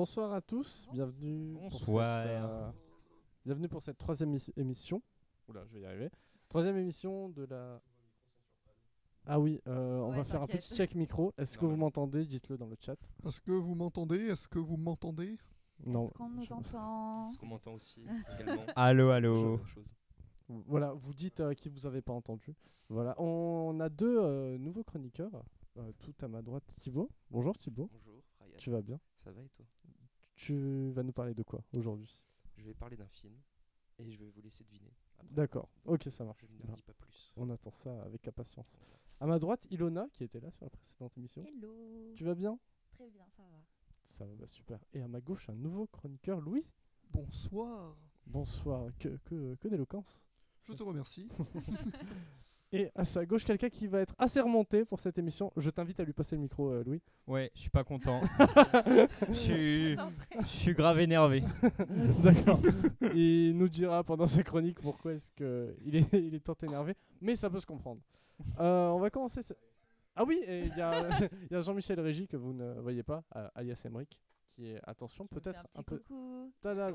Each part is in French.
Bonsoir à tous, bienvenue pour cette troisième émission. Oula, je vais y arriver. Troisième émission de la... Ah oui, on va faire un petit check micro. Est-ce que vous m'entendez? Dites-le dans le chat. Est-ce que vous m'entendez? Est-ce que vous m'entendez? Non. Est-ce qu'on nous entend? Est-ce qu'on m'entend aussi également? Allô, allô. Voilà, vous dites qui vous avez pas entendu. Voilà, on a deux nouveaux chroniqueurs. Tout à ma droite, Thibaut. Bonjour Thibaut. Bonjour, Ryan. Tu vas bien? Ça va et toi? Tu vas nous parler de quoi aujourd'hui? Je vais parler d'un film et je vais vous laisser deviner. Après. D'accord, ok, ça marche. Je ne dis pas plus. On attend ça avec impatience. À ma droite, Ilona, qui était là sur la précédente émission. Hello. Tu vas bien? Très bien, ça va. Ça va, bah, super. Et à ma gauche, un nouveau chroniqueur, Louis. Bonsoir. Bonsoir, que d'éloquence. Je te remercie. Et à sa gauche, quelqu'un qui va être assez remonté pour cette émission. Je t'invite à lui passer le micro, Louis. Ouais, je suis pas content. Je suis grave énervé. D'accord. Il nous dira pendant sa chronique pourquoi est-ce qu'il est, il est tant énervé. Mais ça peut se comprendre. On va commencer. Ah oui, il y a Jean-Michel Régy que vous ne voyez pas, alias Emric, qui est, attention, peut-être un peu... Tada,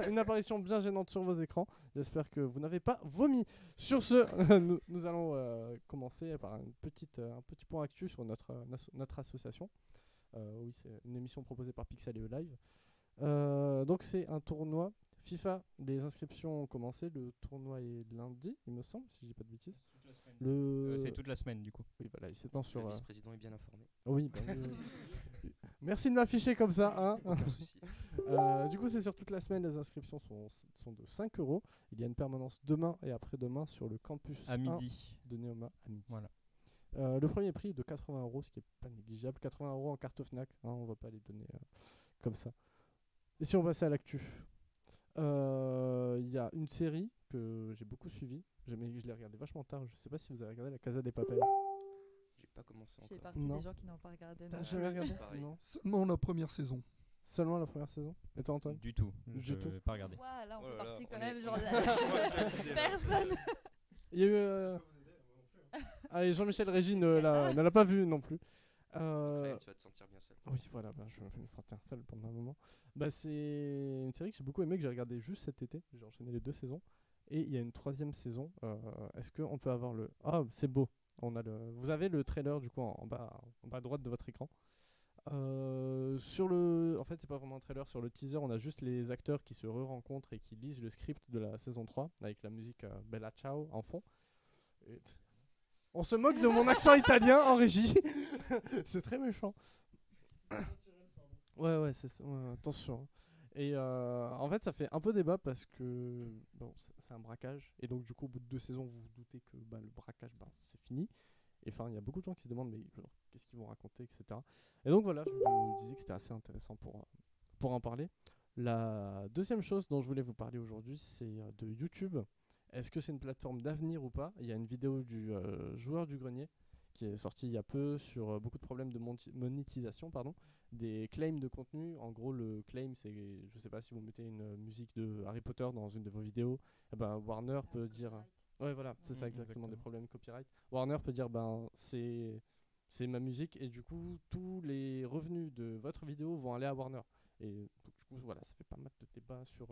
une apparition bien gênante sur vos écrans. J'espère que vous n'avez pas vomi. Sur ce, nous allons commencer par un petit point actu sur notre association. Oui, c'est une émission proposée par Pixel et Live. Donc c'est un tournoi FIFA. Les inscriptions ont commencé. Le tournoi est lundi, il me semble, si je dis pas de bêtises. C'est toute la semaine du coup. Oui, voilà, il s'étend sur... Le vice-président est bien informé. Oui, bah, merci de m'afficher comme ça. Hein. Aucun souci. Du coup, c'est sur toute la semaine. Les inscriptions sont de 5 €. Il y a une permanence demain et après-demain sur le campus à midi de Neoma à midi. Voilà. Le premier prix est de 80 €, ce qui est pas négligeable. 80 € en carte Fnac, hein, on va pas les donner comme ça. Et si on passait à l'actu, il y a une série que j'ai beaucoup suivie. Je l'ai regardée vachement tard. Je sais pas si vous avez regardé La Casa des Papel. J'ai pas commencé Je fais encore. partie des gens qui n'ont pas regardé. T'as non. jamais regardé? Pareil. Non. Seulement la première saison. Seulement la première saison. Et toi, Antoine? Du tout. Du Je tout. vais pas regarder. Ouais, là on Oh fait là partie là, quand on même. est- Genre, Ouais, personne. Il y a eu. Ah, et Jean-Michel Régy ne l'a pas vu non plus. Ryan, tu vas te sentir bien seul. Oui, voilà, bah, je vais me sentir seul pendant un moment. Bah, c'est une série que j'ai beaucoup aimée, que j'ai regardée juste cet été. J'ai enchaîné les 2 saisons. Et il y a une 3e saison. Est-ce qu'on peut avoir le... Ah, c'est beau. Vous avez le trailer du coup en bas à droite de votre écran. En fait, c'est pas vraiment un trailer. Sur le teaser, on a juste les acteurs qui se re-rencontrent et qui lisent le script de la saison 3 avec la musique Bella Ciao en fond. Et on se moque de mon accent italien en régie. C'est très méchant. Ouais, c'est ça. Ouais, attention. Et en fait, ça fait un peu débat parce que bon, c'est un braquage. Et donc, du coup, au bout de 2 saisons, vous vous doutez que le braquage, c'est fini. Et enfin, il y a beaucoup de gens qui se demandent, mais genre, qu'est-ce qu'ils vont raconter, etc. Et donc, voilà, je vous disais que c'était assez intéressant pour en parler. La deuxième chose dont je voulais vous parler aujourd'hui, c'est de YouTube. Est-ce que c'est une plateforme d'avenir ou pas? Il y a une vidéo du joueur du grenier qui est sortie il y a peu sur beaucoup de problèmes de monétisation, des claims de contenu. En gros, le claim, c'est, je sais pas, si vous mettez une musique de Harry Potter dans une de vos vidéos, eh ben, Warner peut dire... Ouais, voilà, c'est ça exactement, des problèmes copyright. Warner peut dire, c'est ma musique et du coup, tous les revenus de votre vidéo vont aller à Warner. Et du coup, voilà, ça fait pas mal de débats sur...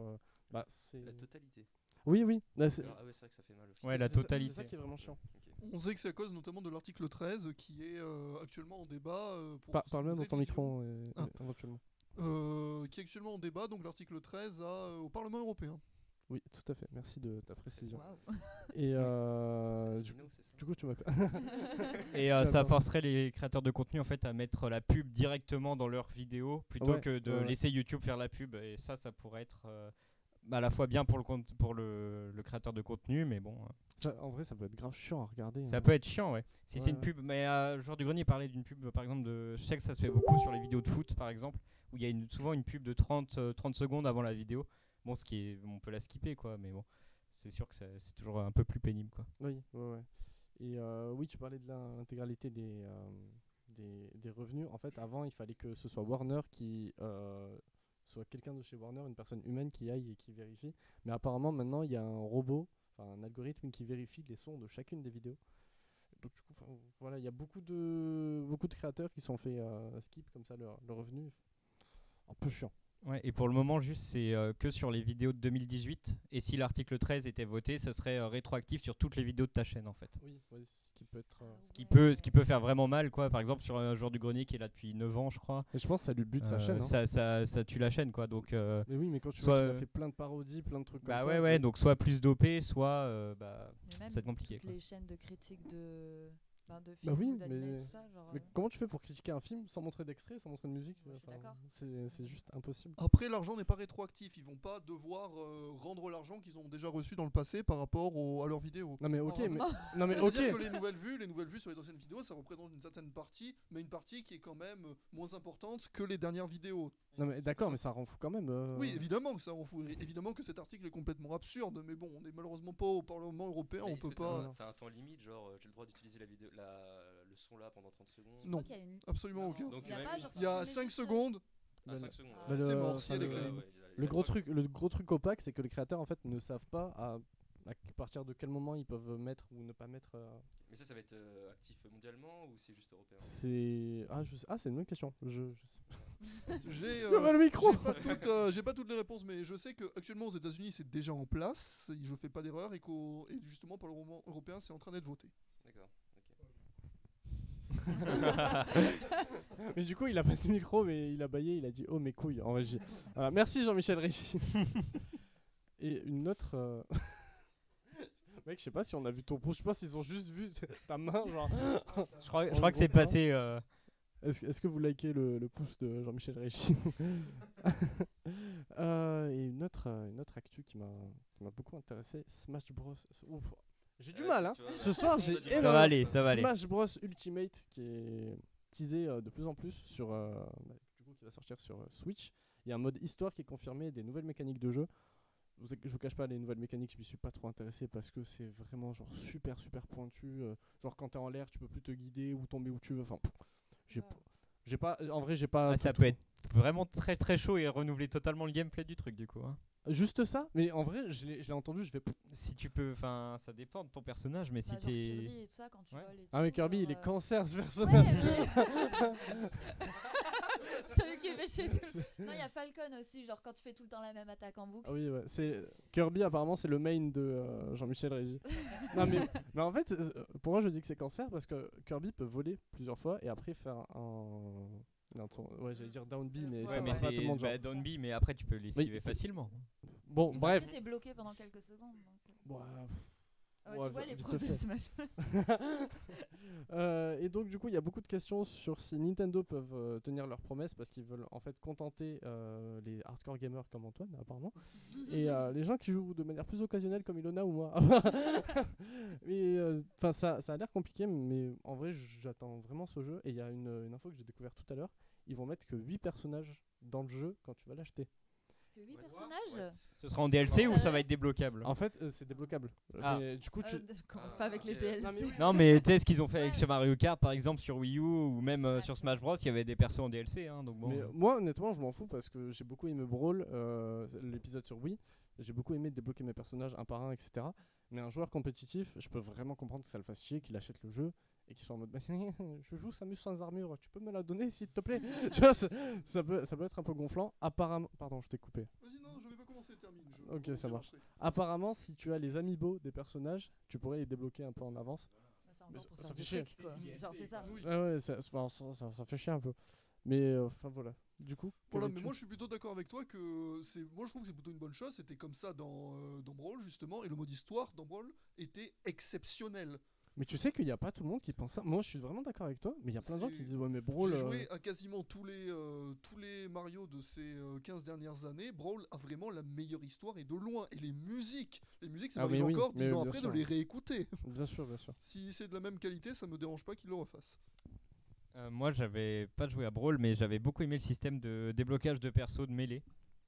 c'est... La totalité. Oui. Ah ouais, c'est vrai que ça fait mal. Ouais, la C'est ça- totalité. C'est ça qui est vraiment chiant. Ok. On sait que c'est à cause notamment de l'article 13 qui est actuellement en débat. Parle bien dans ton révision, micro, éventuellement. qui est actuellement en débat, donc l'article 13 au Parlement européen. Oui, tout à fait. Merci de ta précision. Waouh. Et C'est du, Asselineau, c'est ça? du coup, tu m'as... Et Tu ça vas pas- forcerait les créateurs de contenu en fait à mettre la pub directement dans leurs vidéos plutôt Ouais, que de ouais. laisser YouTube faire la pub. Et ça pourrait être à la fois bien pour le créateur de contenu, mais bon. En vrai, ça peut être grave chiant à regarder. Ça hein. peut être chiant, ouais. Si c'est une Ouais. pub, mais Joueur du Grenier parlait d'une pub, par exemple, je sais que ça se fait beaucoup sur les vidéos de foot, par exemple, où il y a souvent une pub de 30 secondes avant la vidéo. Bon, on peut la skipper, quoi, mais bon, c'est sûr que c'est toujours un peu plus pénible, quoi. Oui, ouais. Et oui, tu parlais de l'intégralité des revenus. En fait, avant, il fallait que ce soit Warner qui... soit quelqu'un de chez Warner, une personne humaine qui aille et qui vérifie. Mais apparemment, maintenant, il y a un robot, un algorithme qui vérifie les sons de chacune des vidéos. Donc, du coup, voilà, il y a beaucoup de créateurs qui sont fait skip comme ça leur revenu. un peu chiant. Ouais, et pour le moment, juste, c'est que sur les vidéos de 2018. Et si l'article 13 était voté, ça serait rétroactif sur toutes les vidéos de ta chaîne, en fait. Oui, ce qui peut être. Ce qui peut faire vraiment mal, quoi. Par exemple, sur un joueur du grenier qui est là depuis 9 ans, je crois. Et je pense que ça lui bute sa chaîne. Ça tue la chaîne, quoi. Donc, Mais oui, mais quand tu soit, vois qu'il a fait plein de parodies, plein de trucs comme bah ça. ouais, donc soit plus dopé, soit Mais même c'est compliqué, toutes quoi. les chaînes de critiques de films Bah oui, ou d'animés, mais- tout ça, genre, Mais comment tu fais pour critiquer un film sans montrer d'extrait, sans montrer de musique? Ouais, je suis d'accord. C'est juste impossible. Après, l'argent n'est pas rétroactif. Ils vont pas devoir rendre l'argent qu'ils ont déjà reçu dans le passé par rapport à leurs vidéos. Non mais ok, mais Heureusement. non mais ok. C'est-à-dire que les nouvelles vues sur les anciennes vidéos, ça représente une certaine partie, mais une partie qui est quand même moins importante que les dernières vidéos. Non mais d'accord, mais ça rend fou quand même. Oui, évidemment que ça en fout. Évidemment que cet article est complètement absurde, mais bon, on n'est malheureusement pas au Parlement européen, Mais on est-ce peut que pas. T'as un temps limite, genre j'ai le droit d'utiliser le son là pendant 30 secondes. Non, qu'il y a une- absolument Non, aucun. donc Il y a même pas, une- genre, Il y a si tu 5 mets juste, secondes. Ah, 5 secondes. Ah. ouais. C'est mort, enfin, si elle est le- créée. Le gros truc opaque, c'est que les créateurs en fait ne savent pas à partir de quel moment ils peuvent mettre ou ne pas mettre. Mais ça va être actif mondialement ou c'est juste européen? C'est une bonne question. Je J'ai Ça va, le micro. j'ai pas toutes les réponses, mais je sais qu'actuellement aux États-Unis c'est déjà en place, je fais pas d'erreur, et justement par le Parlement européen c'est en train d'être voté. D'accord. Mais du coup, il a pas de micro, mais il a baillé, il a dit oh mes couilles en régie. Voilà, merci Jean-Michel Régie. Et une autre. Mec, je sais pas si on a vu ton pouce, je pense qu'ils ont juste vu ta main, genre. Je crois que c'est passé. Est-ce que vous likez le pouce de Jean-Michel Régie? Et une autre actu qui m'a beaucoup intéressé, Smash Bros. Ouf. J'ai du mal, hein. Tu vois, Ce soir, j'ai Ça Ça énormément- va aller, ça va aller. Smash Bros Ultimate qui est teasé de plus en plus sur du coup qui va sortir sur Switch. Il y a un mode histoire qui est confirmé, des nouvelles mécaniques de jeu. Je vous cache pas, les nouvelles mécaniques, je m'y suis pas trop intéressé parce que c'est vraiment genre super pointu. Genre quand t'es en l'air, tu peux plus te guider ou tomber où tu veux. Enfin, j'ai pas en vrai, j'ai pas. Ça peut être vraiment très très chaud et renouveler totalement le gameplay du truc, du coup. Hein. Juste ça, mais en vrai, je l'ai entendu, je vais. Si tu peux, enfin, ça dépend de ton personnage, mais bah, si genre t'es. Kirby et tout ça, quand tu Ouais. voles et Ah mais tout, Kirby, genre, il est cancer ce personnage. Celui qui fait chier tout. Non, il y a Falcon aussi, genre quand tu fais tout le temps la même attaque en boucle. Ah oui, ouais. C'est Kirby apparemment c'est le main de Jean-Michel Régie. Non mais en fait, pour moi je dis que c'est cancer parce que Kirby peut voler plusieurs fois et après faire ouais, j'allais dire down B, mais Ouais, ça mais marche pas à tout le monde. Genre. down B, mais après tu peux l'esquiver facilement. Bon, bref. Après, t'es bloqué pendant quelques secondes. Donc... Ouais, tu vois les vite pros de fait. Smash. Et donc du coup il y a beaucoup de questions sur si Nintendo peuvent tenir leurs promesses parce qu'ils veulent en fait contenter les hardcore gamers comme Antoine apparemment et les gens qui jouent de manière plus occasionnelle comme Ilona ou moi. Mais enfin ça a l'air compliqué, mais en vrai j'attends vraiment ce jeu. Et il y a une info que j'ai découvert tout à l'heure, ils vont mettre que 8 personnages dans le jeu quand tu vas l'acheter. Que 8 personnages. Ce sera en DLC ou ça va être débloquable? En fait c'est débloquable. Ah. Mais, du coup tu Commence pas avec les ok. DLC. Non, mais oui. Non, mais tu sais ce qu'ils ont fait avec Ouais. sur Mario Kart par exemple sur Wii U ou même Ouais. sur Smash Bros, il y avait des persos en DLC. Hein, donc bon. Mais moi, honnêtement, je m'en fous parce que j'ai beaucoup aimé Brawl, l'épisode sur Wii. J'ai beaucoup aimé débloquer mes personnages un par un, etc. Mais un joueur compétitif, je peux vraiment comprendre que ça le fasse chier, qu'il achète le jeu et qu'il soit en mode bah, je joue Samus sans armure, tu peux me la donner s'il te plaît? Tu vois, ça peut être un peu gonflant. Apparemment, pardon, je t'ai coupé. Vas-y, non, je vais pas commencer, termine. Ok, ça marche. Apparemment, si tu as les amiibo des personnages, tu pourrais les débloquer un peu en avance. Bah, c'est encore Mais pour ça faire fait des chier. trucs, quoi. Genre, c'est ça. Oui. Ouais, ça fait chier un peu. Mais enfin voilà. Du coup, Voilà, quel mais es-tu moi je suis plutôt d'accord avec toi que moi je trouve que c'est plutôt une bonne chose. C'était comme ça dans Brawl justement, et le mode histoire dans Brawl était exceptionnel. Mais tu sais qu'il n'y a pas tout le monde qui pense ça. Moi, je suis vraiment d'accord avec toi, mais il y a plein de gens qui disent ouais, mais Brawl. J'ai joué à quasiment tous les Mario de ces 15 dernières années. Brawl a vraiment la meilleure histoire et de loin. Et les musiques ça Ah, mais m'arrive oui, encore mais 10 ans bien après sûr. de les réécouter. Bien sûr, bien sûr. Si c'est de la même qualité, ça me dérange pas qu'ils le refassent. Moi, j'avais pas joué à Brawl, mais j'avais beaucoup aimé le système de déblocage de persos de mêlée.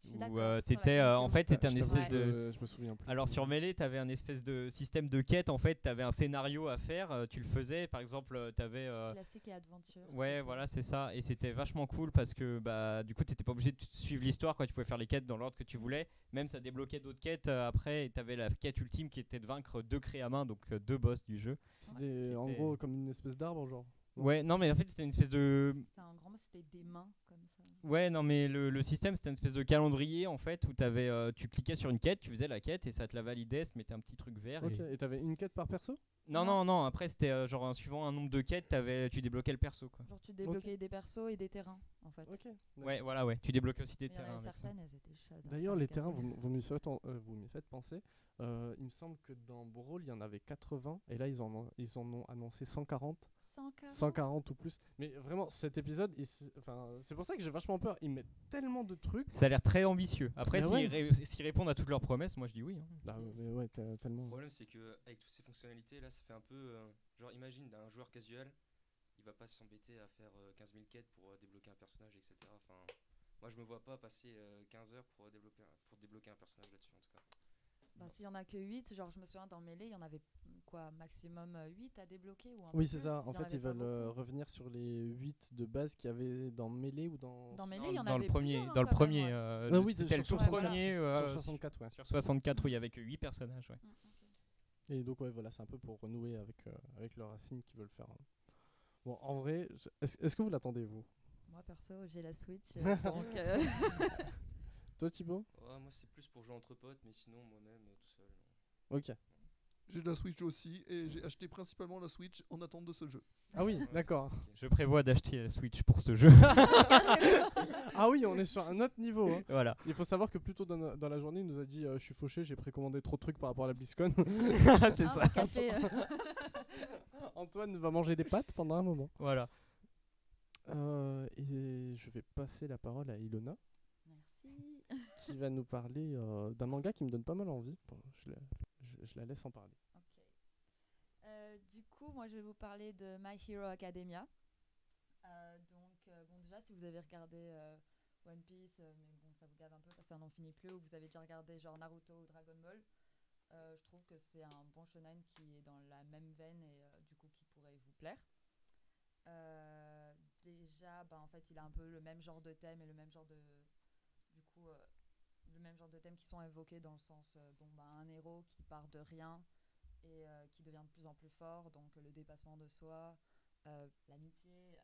Je suis Où, d'accord, sur la c'était GameCube. en fait c'était un Je t'avoue espèce que de. je me souviens plus. Alors sur Melee, tu avais un espèce de système de quête. En fait, tu avais un scénario à faire. Tu le faisais, par exemple, tu avais. Classique et aventure. Ouais, c'était- voilà, c'est ça. Et c'était vachement cool parce que bah, du coup, tu n'étais pas obligé de suivre l'histoire. Tu pouvais faire les quêtes dans l'ordre que tu voulais. Même ça débloquait d'autres quêtes après. Et tu avais la quête ultime qui était de vaincre 2 créamins, donc 2 boss du jeu. C'était en C'était- gros comme une espèce d'arbre, genre. Ouais, non, mais en fait, c'était une espèce de. C'était un grand mot, c'était des mains comme ça. Ouais, non, mais le système, c'était une espèce de calendrier en fait où tu cliquais sur une quête, tu faisais la quête et ça te la validait, ça mettait un petit truc vert. Ok, Et... et t'avais une quête par perso? Non, non, non, après c'était genre en suivant un nombre de quêtes, tu débloquais le perso quoi. Genre tu débloquais des persos et des terrains en fait. Ok. Ouais, voilà, ouais, tu débloquais aussi des Mais il y en terrains. avait avec ça. certaines, elles étaient chaudes. hein, D'ailleurs, ça les me terrains, calmait. vous m'y faites penser. Il me semble que dans Brawl, il y en avait 80, et là, ils en ont annoncé 140. 140. 140 ou plus. Mais vraiment, cet épisode, c'est pour ça que j'ai vachement peur. Ils mettent tellement de trucs. Ça a l'air très ambitieux. Après, Mais s'ils répondent à toutes leurs promesses, moi je dis oui. Hein. Ah, mais ouais, Le tellement. problème, c'est que avec toutes ces fonctionnalités là, ça fait un peu genre imagine d'un joueur casual, il va pas s'embêter à faire 15 000 quêtes pour débloquer un personnage, etc. Enfin, moi je me vois pas passer 15 heures pour débloquer un personnage là-dessus en tout cas. Bah, s'il y en a que 8, genre je me souviens dans Melee, il y en avait quoi, maximum 8 à débloquer ou un peu Oui, c'est plus, ça. il y En en fait, avait ils pas veulent beaucoup. revenir sur les 8 de base qu'il y avait dans Melee ou dans. Dans Melee, Dans- il y en dans avait le premier, plusieurs, hein, dans le quand premier, même, ouais. Ah oui, c'était le sur tout 64. premier Sur 64, ouais. sur 64 où il y avait que 8 personnages. Ouais. Ok. Et donc, ouais, voilà, c'est un peu pour renouer avec leurs racines qu'ils veulent faire. Hein. Bon, en vrai, est-ce que vous l'attendez, vous? Moi perso, j'ai la Switch, donc Toi, Thibaut? Ouais, moi c'est plus pour jouer entre potes, mais sinon moi-même tout seul. Ok. J'ai de la Switch aussi et j'ai acheté principalement la Switch en attente de ce jeu. Ah oui, d'accord. Je prévois d'acheter la Switch pour ce jeu. Ah oui, on est sur un autre niveau. Hein. Voilà. Il faut savoir que plus tôt dans la journée, il nous a dit je suis fauché, j'ai précommandé trop de trucs par rapport à la BlizzCon. C'est hein, ça. mon café, Antoine va manger des pâtes pendant un moment. Voilà. Et je vais passer la parole à Ilona, Merci. qui va nous parler d'un manga qui me donne pas mal envie. Bon, je la laisse en parler. Ok. Du coup, moi je vais vous parler de My Hero Academia. Bon, déjà, si vous avez regardé One Piece, mais bon, ça vous gave un peu parce que ça n'en finit plus, ou vous avez déjà regardé genre Naruto ou Dragon Ball, je trouve que c'est un bon shonen qui est dans la même veine et du coup qui pourrait vous plaire. Déjà, bah, en fait, il a un peu le même genre de thème et le même genre de, du coup, le même genre de thèmes qui sont évoqués dans le sens, un héros qui part de rien et qui devient de plus en plus fort, donc le dépassement de soi, l'amitié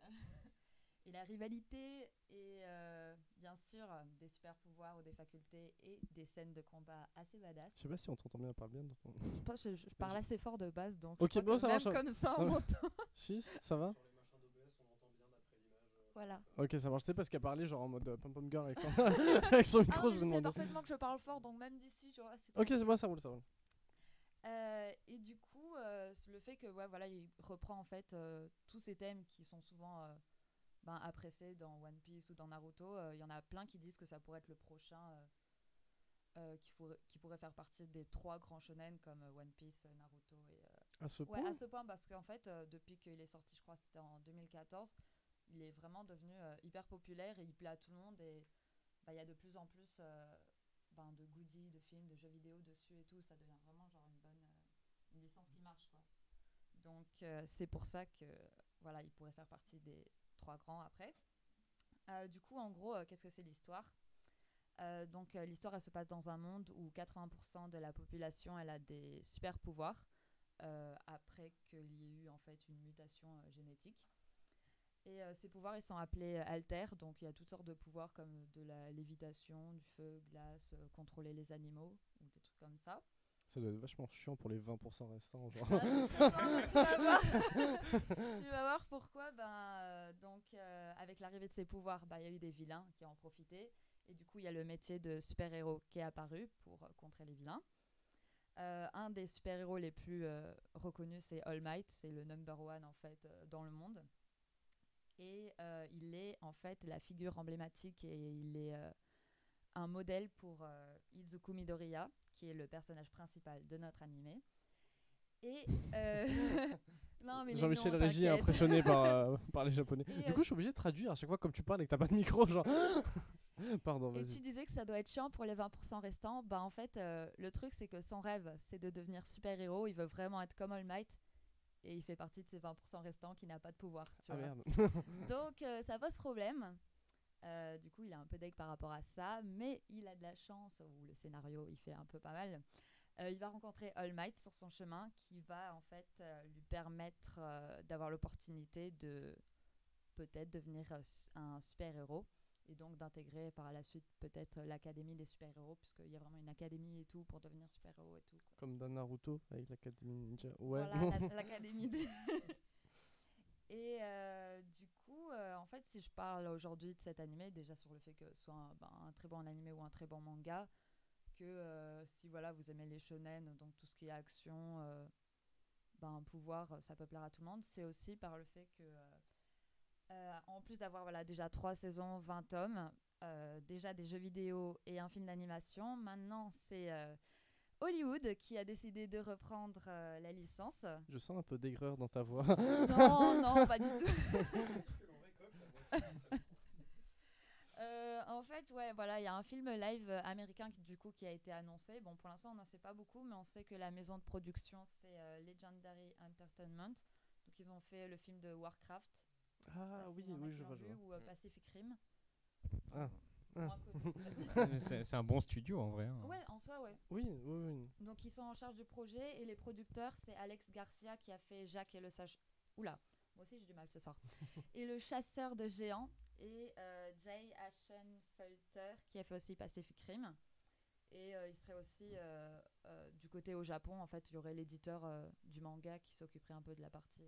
et la rivalité et bien sûr des super pouvoirs ou des facultés et des scènes de combat assez badass. Je sais pas si on t'entend bien parler bien. Je pense que je parle assez fort de base, donc Ok, je crois bon, que ça même marche. comme ça Ah on ouais. m'entend. Si, ça va? Voilà. Ok, ça marche. C'est parce qu'elle parlait genre en mode pom-pom girl avec son, avec son micro. Ah, Je je me sais demandais. parfaitement que je parle fort, donc même d'ici, tu vois, c'est Ok, tranquille. c'est bon, ça roule, ça roule. Et du coup, le fait que voilà, il reprend en fait tous ces thèmes qui sont souvent appréciés dans One Piece ou dans Naruto, il y en a plein qui disent que ça pourrait être le prochain qui pourrait faire partie des 3 grands shonen comme One Piece, Naruto et À ce ouais, point. à ce point parce qu'en fait depuis qu'il est sorti, je crois que c'était en 2014, il est vraiment devenu hyper populaire et il plaît à tout le monde et il y a de plus en plus de goodies, de films, de jeux vidéo dessus et tout, ça devient vraiment genre une licence qui marche quoi. Donc c'est pour ça que voilà, il pourrait faire partie des 3 grands après. Du coup en gros qu'est-ce que c'est l'histoire? L'histoire elle se passe dans un monde où 80% de la population elle a des super pouvoirs après qu'il y ait eu en fait une mutation génétique. Et ces pouvoirs ils sont appelés alter, donc il y a toutes sortes de pouvoirs comme de la lévitation, du feu, glace, contrôler les animaux ou des trucs comme ça. Ça doit être vachement chiant pour les 20% restants. Genre. Tu vas voir pourquoi. Avec l'arrivée de ces pouvoirs, il y a eu des vilains qui en ont profité. Et du coup, il y a le métier de super-héros qui est apparu pour contrer les vilains. Un des super-héros les plus reconnus, c'est All Might. C'est le number one en fait dans le monde. Et il est en fait la figure emblématique et il est un modèle pour Izuku Midoriya, qui est le personnage principal de notre animé. Et non, mais Jean-Michel Régy est impressionné par les Japonais. Du coup, je suis obligé de traduire à chaque fois comme tu parles et que t'as pas de micro, genre. Pardon, Et vas-y. tu disais que ça doit être chiant pour les 20% restants. En fait, le truc, c'est que son rêve, c'est de devenir super-héros. Il veut vraiment être comme All Might. Et il fait partie de ces 20% restants qui n'a pas de pouvoir. Tu vois. Merde. Donc, ça pose problème. Du coup, il est un peu deg par rapport à ça. Mais il a de la chance, ou le scénario, il fait un peu pas mal. Il va rencontrer All Might sur son chemin qui va en fait lui permettre d'avoir l'opportunité de peut-être devenir un super-héros et donc d'intégrer par la suite peut-être l'académie des super-héros puisqu'il y a vraiment une académie et tout pour devenir super-héros et tout. Quoi. Comme dans Naruto avec l'académie ninja. Ouais. Voilà, l'académie des... Et du coup, en fait, si je parle aujourd'hui de cet animé, déjà sur le fait que ce soit un très bon animé ou un très bon manga, que si voilà, vous aimez les shonen, donc tout ce qui est action, pouvoir, ça peut plaire à tout le monde. C'est aussi par le fait que, en plus d'avoir voilà, déjà 3 saisons, 20 tomes, déjà des jeux vidéo et un film d'animation, maintenant c'est Hollywood qui a décidé de reprendre la licence. Je sens un peu d'aigreur dans ta voix. Non, pas du tout. En fait, ouais, voilà, il y a un film live américain qui a été annoncé. Bon, pour l'instant, on n'en sait pas beaucoup, mais on sait que la maison de production, c'est Legendary Entertainment. Donc, ils ont fait le film de Warcraft. Ah oui, je vois. Ou Pacific Rim. Ah. Moins connu. C'est un bon studio en vrai. Hein. Ouais, en soi, ouais. Oui. Donc, ils sont en charge du projet et les producteurs, c'est Alex Garcia qui a fait Jacques et le sage. Oula, moi aussi j'ai du mal ce soir. Et le chasseur de géants et Jay Ashenfelter qui a fait aussi Pacific Rim. Et il serait aussi du côté au Japon, en fait, il y aurait l'éditeur du manga qui s'occuperait un peu de la partie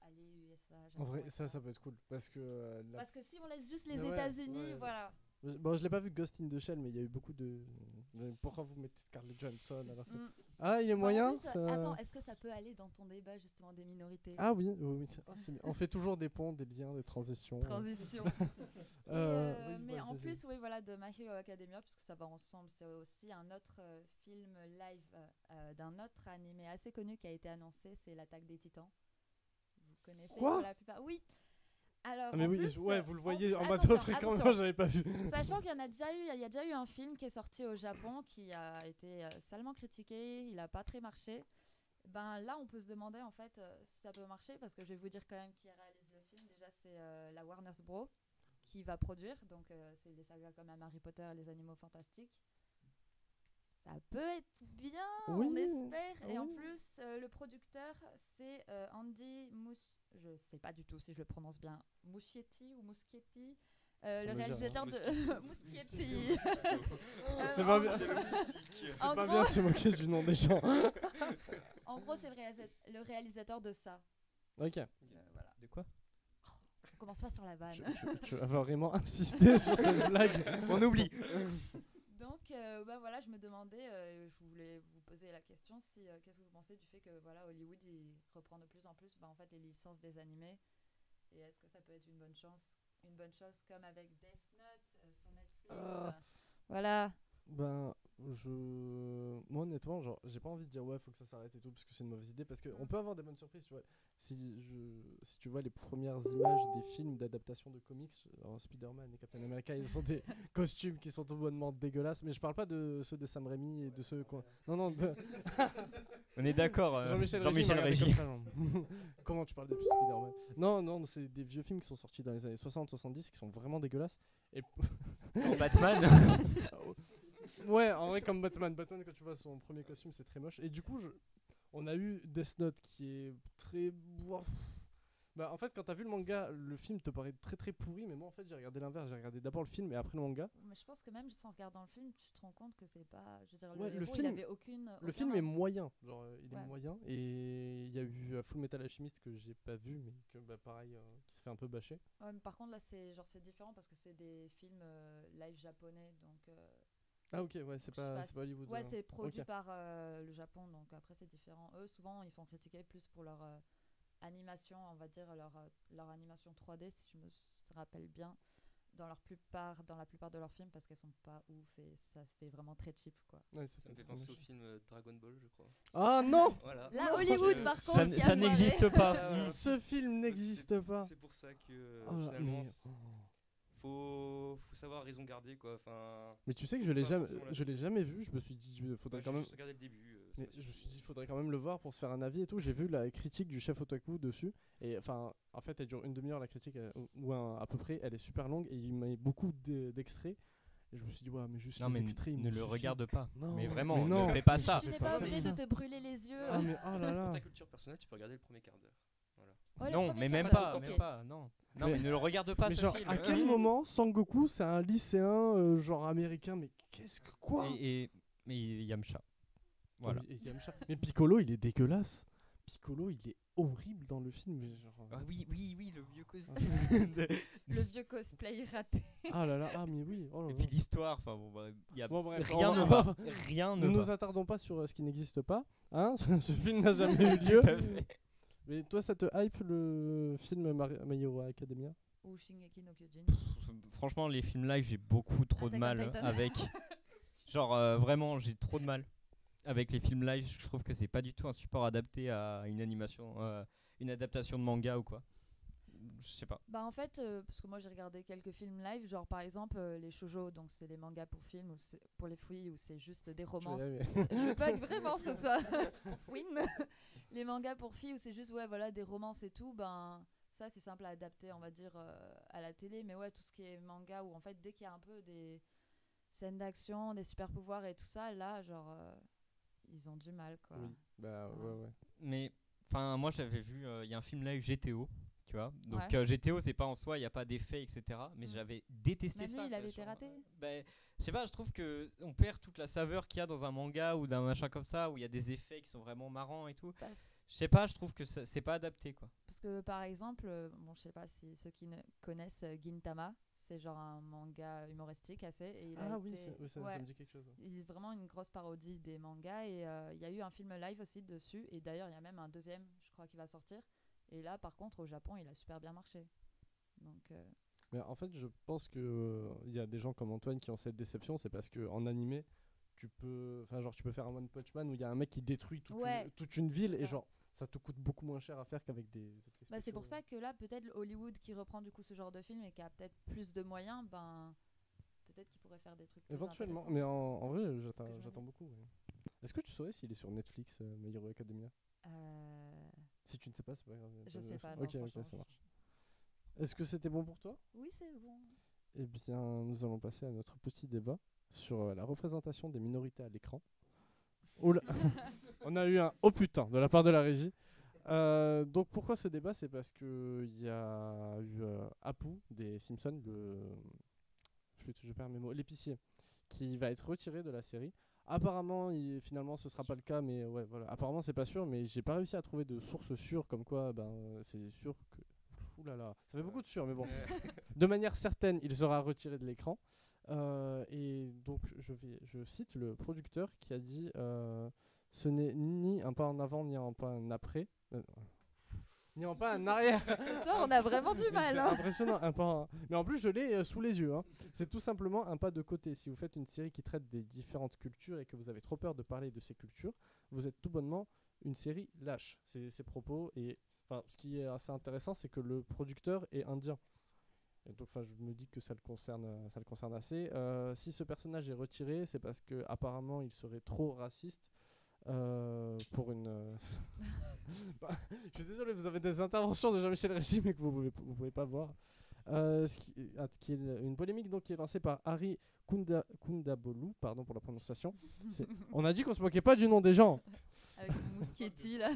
aller USA. En vrai, ça peut être cool parce que parce que si on laisse juste les États-Unis, voilà. Bon, je l'ai pas vu Ghost in the Shell, mais il y a eu beaucoup de pourquoi vous mettez Scarlett Johansson alors que il est moyen. Plus, attends, est-ce que ça peut aller dans ton débat justement des minorités? Ah oui. On fait toujours des ponts, des liens, des transitions. Mais en plus, oui, voilà, de My Hero Academia, puisque ça va ensemble, c'est aussi un autre film live d'un autre animé assez connu qui a été annoncé, c'est l'Attaque des Titans. Vous connaissez pour la plupart? Oui. Alors, mais oui, plus, vous le voyez en matos fréquent, moi j'avais pas vu. Sachant qu'il y a déjà eu un film qui est sorti au Japon qui a été salement critiqué, il a pas très marché. Là, on peut se demander en fait si ça peut marcher parce que je vais vous dire quand même qui réalise le film. Déjà, c'est la Warner Bros. Qui va produire, donc c'est des sagas comme Harry Potter et les Animaux Fantastiques. Ça peut être bien, on espère. Et en plus, le producteur, c'est Andy je sais pas du tout si je le prononce bien, Muschietti ou Muschietti. Le réalisateur de Muschietti. C'est pas bien. C'est pas bien de se moquer du nom des gens. En gros, c'est le réalisateur de ça. Ok. Voilà. De quoi? On commence pas sur la vanne. Tu vas vraiment insister sur cette blague. On oublie. Donc, voilà, je me demandais, je voulais vous poser la question, qu'est-ce que vous pensez du fait que voilà, Hollywood il reprend de plus en plus en fait, les licences des animés et est-ce que ça peut être une bonne chose comme avec Death Note sur Netflix Voilà. Moi honnêtement, genre, j'ai pas envie de dire ouais, faut que ça s'arrête et tout parce que c'est une mauvaise idée parce qu'on peut avoir des bonnes surprises, tu vois. Si tu vois les premières images des films d'adaptation de comics, Spider-Man et Captain America, ils ont des costumes qui sont tout bonnement dégueulasses, mais je parle pas de ceux de Sam Raimi et de ceux quoi. Non, On est d'accord. Jean-Michel Régy. Comment tu parles de Spider-Man? Non, c'est des vieux films qui sont sortis dans les années 60-70 qui sont vraiment dégueulasses. Et Batman. Ouais, en vrai, comme Batman, quand tu vois son premier costume, c'est très moche. Et du coup, on a eu Death Note qui est très. En fait, quand t'as vu le manga, le film te paraît très très pourri, mais moi en fait, j'ai regardé l'inverse. J'ai regardé d'abord le film et après le manga. Mais je pense que même juste en regardant le film, tu te rends compte que c'est pas. Je veux dire, Ouais, le héros, il avait aucune. Le film est moyen. Genre, il est moyen. Et il y a eu Full Metal Alchemist que j'ai pas vu, mais que pareil, qui se fait un peu bâcher. Ouais, mais par contre, là, c'est différent parce que c'est des films live japonais, donc. Ah ok, ouais, c'est pas Hollywood. Ouais, c'est produit par le Japon, donc après c'est différent. Eux, souvent, ils sont critiqués plus pour leur animation, on va dire leur animation 3D, si je me rappelle bien, dans la plupart de leurs films, parce qu'elles sont pas ouf et ça se fait vraiment très cheap, quoi. Ouais, ça me fait penser au film Dragon Ball, je crois. Ah non. Voilà. Là, Hollywood, par contre, ça n'existe pas. Ce film n'existe pas. C'est pour ça que finalement. Faut savoir raison garder quoi. Mais tu sais que je l'ai jamais vu. Je me suis dit faudrait quand même. Je regardais le début. Mais je me suis dit faudrait quand même le voir pour se faire un avis et tout. J'ai vu la critique du chef otaku dessus et en fait elle dure une demi-heure la critique ou à peu près. Elle est super longue et il met beaucoup d'extraits Et je me suis dit, ouais, mais juste Non, les mais extraits, ils ne me le suffisent. regarde pas. Non, Mais vraiment, mais non, ne fais pas mais ça. Tu je n'es fais pas ça. obligé de te brûler les yeux. Ah, mais oh là Pour là. ta culture personnelle, tu peux regarder le premier quart d'heure. Voilà. Ouais, le Non, premier, mais ça même va, pas, ok. même pas, non. Non, mais ne le regarde pas Mais ce genre, film. à quel moment Sangoku, c'est un lycéen genre américain, mais qu'est-ce que quoi? Mais Yamcha. Voilà. Et Yamcha. Mais Piccolo, il est dégueulasse. Piccolo, il est horrible dans le film. Mais genre, Ah oui, le vieux cosy. Le vieux cosplay raté. ah là là, ah mais oui. Oh là Et là. puis l'histoire, enfin bon, bah, y a Bon, bref, rien on ne va- va. Rien Ne ne nous va. attardons pas sur ce qui n'existe pas. Hein. Ce film n'a jamais eu lieu. Tout à fait. Mais toi, ça te hype le film My Hero Academia? Ou Shingeki no Kyojin. Franchement, les films live, j'ai beaucoup trop de Attack on mal Titan. avec. Genre, vraiment, j'ai trop de mal avec les films live. Je trouve que c'est pas du tout un support adapté à une animation, une adaptation de manga ou quoi. Je sais pas. Bah en fait, parce que moi j'ai regardé quelques films live, genre par exemple les shoujo, donc c'est les mangas pour films, ou pour les filles, où c'est juste des romances. Je veux pas que vraiment ce soit pour Fouine. Les mangas pour filles où c'est juste ouais voilà des romances et tout, ben ça c'est simple à adapter on va dire à la télé, mais ouais tout ce qui est manga où en fait dès qu'il y a un peu des scènes d'action, des super pouvoirs et tout ça, là genre ils ont du mal quoi. Oui, bah ouais. Mais, enfin, moi j'avais vu, il y a un film live GTO. Tu vois, donc Ouais. GTO c'est pas en soi, il n'y a pas d'effet, etc. Mais j'avais détesté Même ça. lui, il quoi, avait été genre, raté. Ben, je sais pas, je trouve que on perd toute la saveur qu'il y a dans un manga ou d'un machin comme ça où il y a des effets qui sont vraiment marrants et tout. Je sais pas, je trouve que c'est pas adapté quoi. Parce que par exemple, bon je sais pas si ceux qui ne connaissent Gintama, c'est genre un manga humoristique assez. Et il a Ah oui, été- ça ouais, me dit quelque chose. il est vraiment une grosse parodie des mangas et il y a eu un film live aussi dessus. Et d'ailleurs il y a même un deuxième, je crois, qui va sortir. Et là par contre au Japon il a super bien marché. Donc Mais en fait, je pense que il y a des gens comme Antoine qui ont cette déception, c'est parce que en animé, tu peux faire un One Punch Man où il y a un mec qui détruit Ouais, toute une ville c'est et ça. genre ça te coûte beaucoup moins cher à faire qu'avec des effets bah, c'est spéciaux. pour ça que là peut-être Hollywood qui reprend du coup ce genre de film et qui a peut-être plus de moyens, ben peut-être qu'il pourrait faire des trucs plus Éventuellement, intéressants. mais en vrai, C'est ce que je me j'attends dis. beaucoup. Ouais. Est-ce que tu saurais s'il est sur Netflix, My Hero Academia? Si tu ne sais pas, c'est pas grave. Je sais pas, non, Ok, franchement, ça marche. Est-ce que c'était bon pour toi? Oui c'est bon. Eh bien, nous allons passer à notre petit débat sur la représentation des minorités à l'écran. Oula. On a eu un oh putain de la part de la régie. Donc pourquoi ce débat? C'est parce que il y a eu Apu des Simpsons, je perds mes mots, l'épicier, qui va être retiré de la série. Apparemment, finalement, ce sera pas le cas, mais ouais, voilà. Apparemment, c'est pas sûr, mais j'ai pas réussi à trouver de source sûre comme quoi, c'est sûr que. Ouh là là, ça fait beaucoup de sûr, mais bon. De manière certaine, il sera retiré de l'écran. Et donc, je cite le producteur qui a dit ce n'est ni un pas en avant, ni un pas en après. Ni en pas en arrière. Ce soir on a vraiment du mal. C'est Hein. impressionnant. Mais en plus, je l'ai sous les yeux. Hein. C'est tout simplement un pas de côté. Si vous faites une série qui traite des différentes cultures et que vous avez trop peur de parler de ces cultures, vous êtes tout bonnement une série lâche. C'est ses propos. Et ce qui est assez intéressant, c'est que le producteur est indien. Et donc, je me dis que ça le concerne assez. Si ce personnage est retiré, c'est parce que apparemment, il serait trop raciste. Pour une. Je suis désolé, vous avez des interventions de Jean-Michel Régis, mais que vous pouvez pas voir. Qui est une polémique donc, qui est lancée par Harry Kundabolu, pardon pour la prononciation. On a dit qu'on se moquait pas du nom des gens. Avec Muschietti là.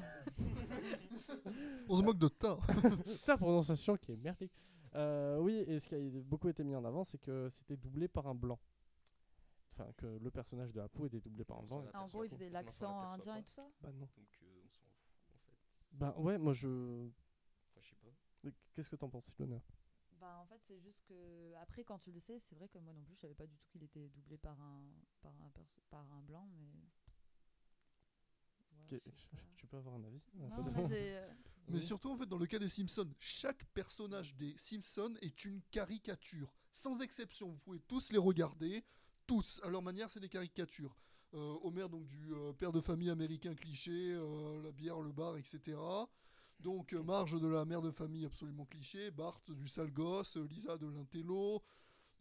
On se moque de ta. Ta prononciation qui est merdique. Oui, et ce qui a beaucoup été mis en avant, c'est que c'était doublé par un blanc. Enfin, que le personnage de Apu était doublé par un blanc. En gros il faisait l'accent indien et tout ça. Bah non. Donc on s'en fout en fait. Bah ouais, moi je. Enfin, je sais pas. Qu'est-ce que t'en penses, Ilona? Bah en fait c'est juste que après quand tu le sais, c'est vrai que moi non plus je savais pas du tout qu'il était doublé par un blanc, mais ouais, je sais pas. Tu peux avoir un avis? Non, mais j'ai, Mais Oui. surtout, en fait, dans le cas des Simpsons, chaque personnage des Simpsons est une caricature. Sans exception, vous pouvez tous les regarder. Tous, à leur manière, c'est des caricatures. Homer, donc du père de famille américain cliché, la bière, le bar, etc. Donc Marge de la mère de famille absolument cliché, Bart du sale gosse, Lisa de l'intello,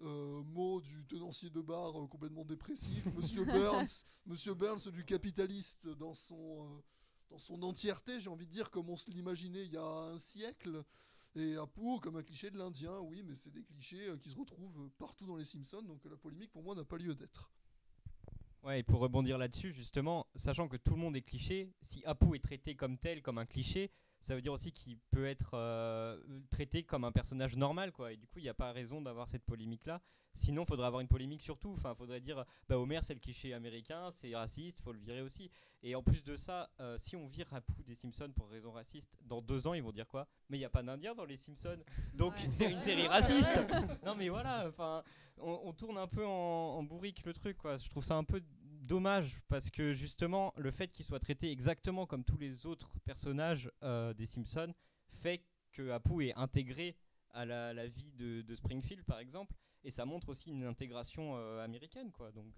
Mo du tenancier de bar complètement dépressif, Monsieur Burns du capitaliste dans son entièreté, j'ai envie de dire, comme on se l'imaginait il y a un siècle. Et Apu comme un cliché de l'Indien, oui, mais c'est des clichés qui se retrouvent partout dans les Simpsons, donc la polémique pour moi n'a pas lieu d'être. Ouais, et pour rebondir là-dessus, justement, sachant que tout le monde est cliché, si Apu est traité comme tel, comme un cliché, ça veut dire aussi qu'il peut être traité comme un personnage normal, quoi. Et du coup, il n'y a pas raison d'avoir cette polémique-là. Sinon, il faudrait avoir une polémique sur tout. Enfin, il faudrait dire, bah, Homer, c'est le cliché américain, c'est raciste, faut le virer aussi. Et en plus de ça, si on vire Apu des Simpsons pour raison raciste, dans 2 ans, ils vont dire quoi? Mais il n'y a pas d'Indiens dans les Simpsons, donc Ouais. c'est une série C'est raciste. vrai. Non, mais voilà, enfin, on tourne un peu en bourrique le truc, quoi. Je trouve ça un peu dommage parce que justement le fait qu'il soit traité exactement comme tous les autres personnages des Simpsons fait que Apu est intégré à la vie de Springfield par exemple, et ça montre aussi une intégration américaine, quoi. Donc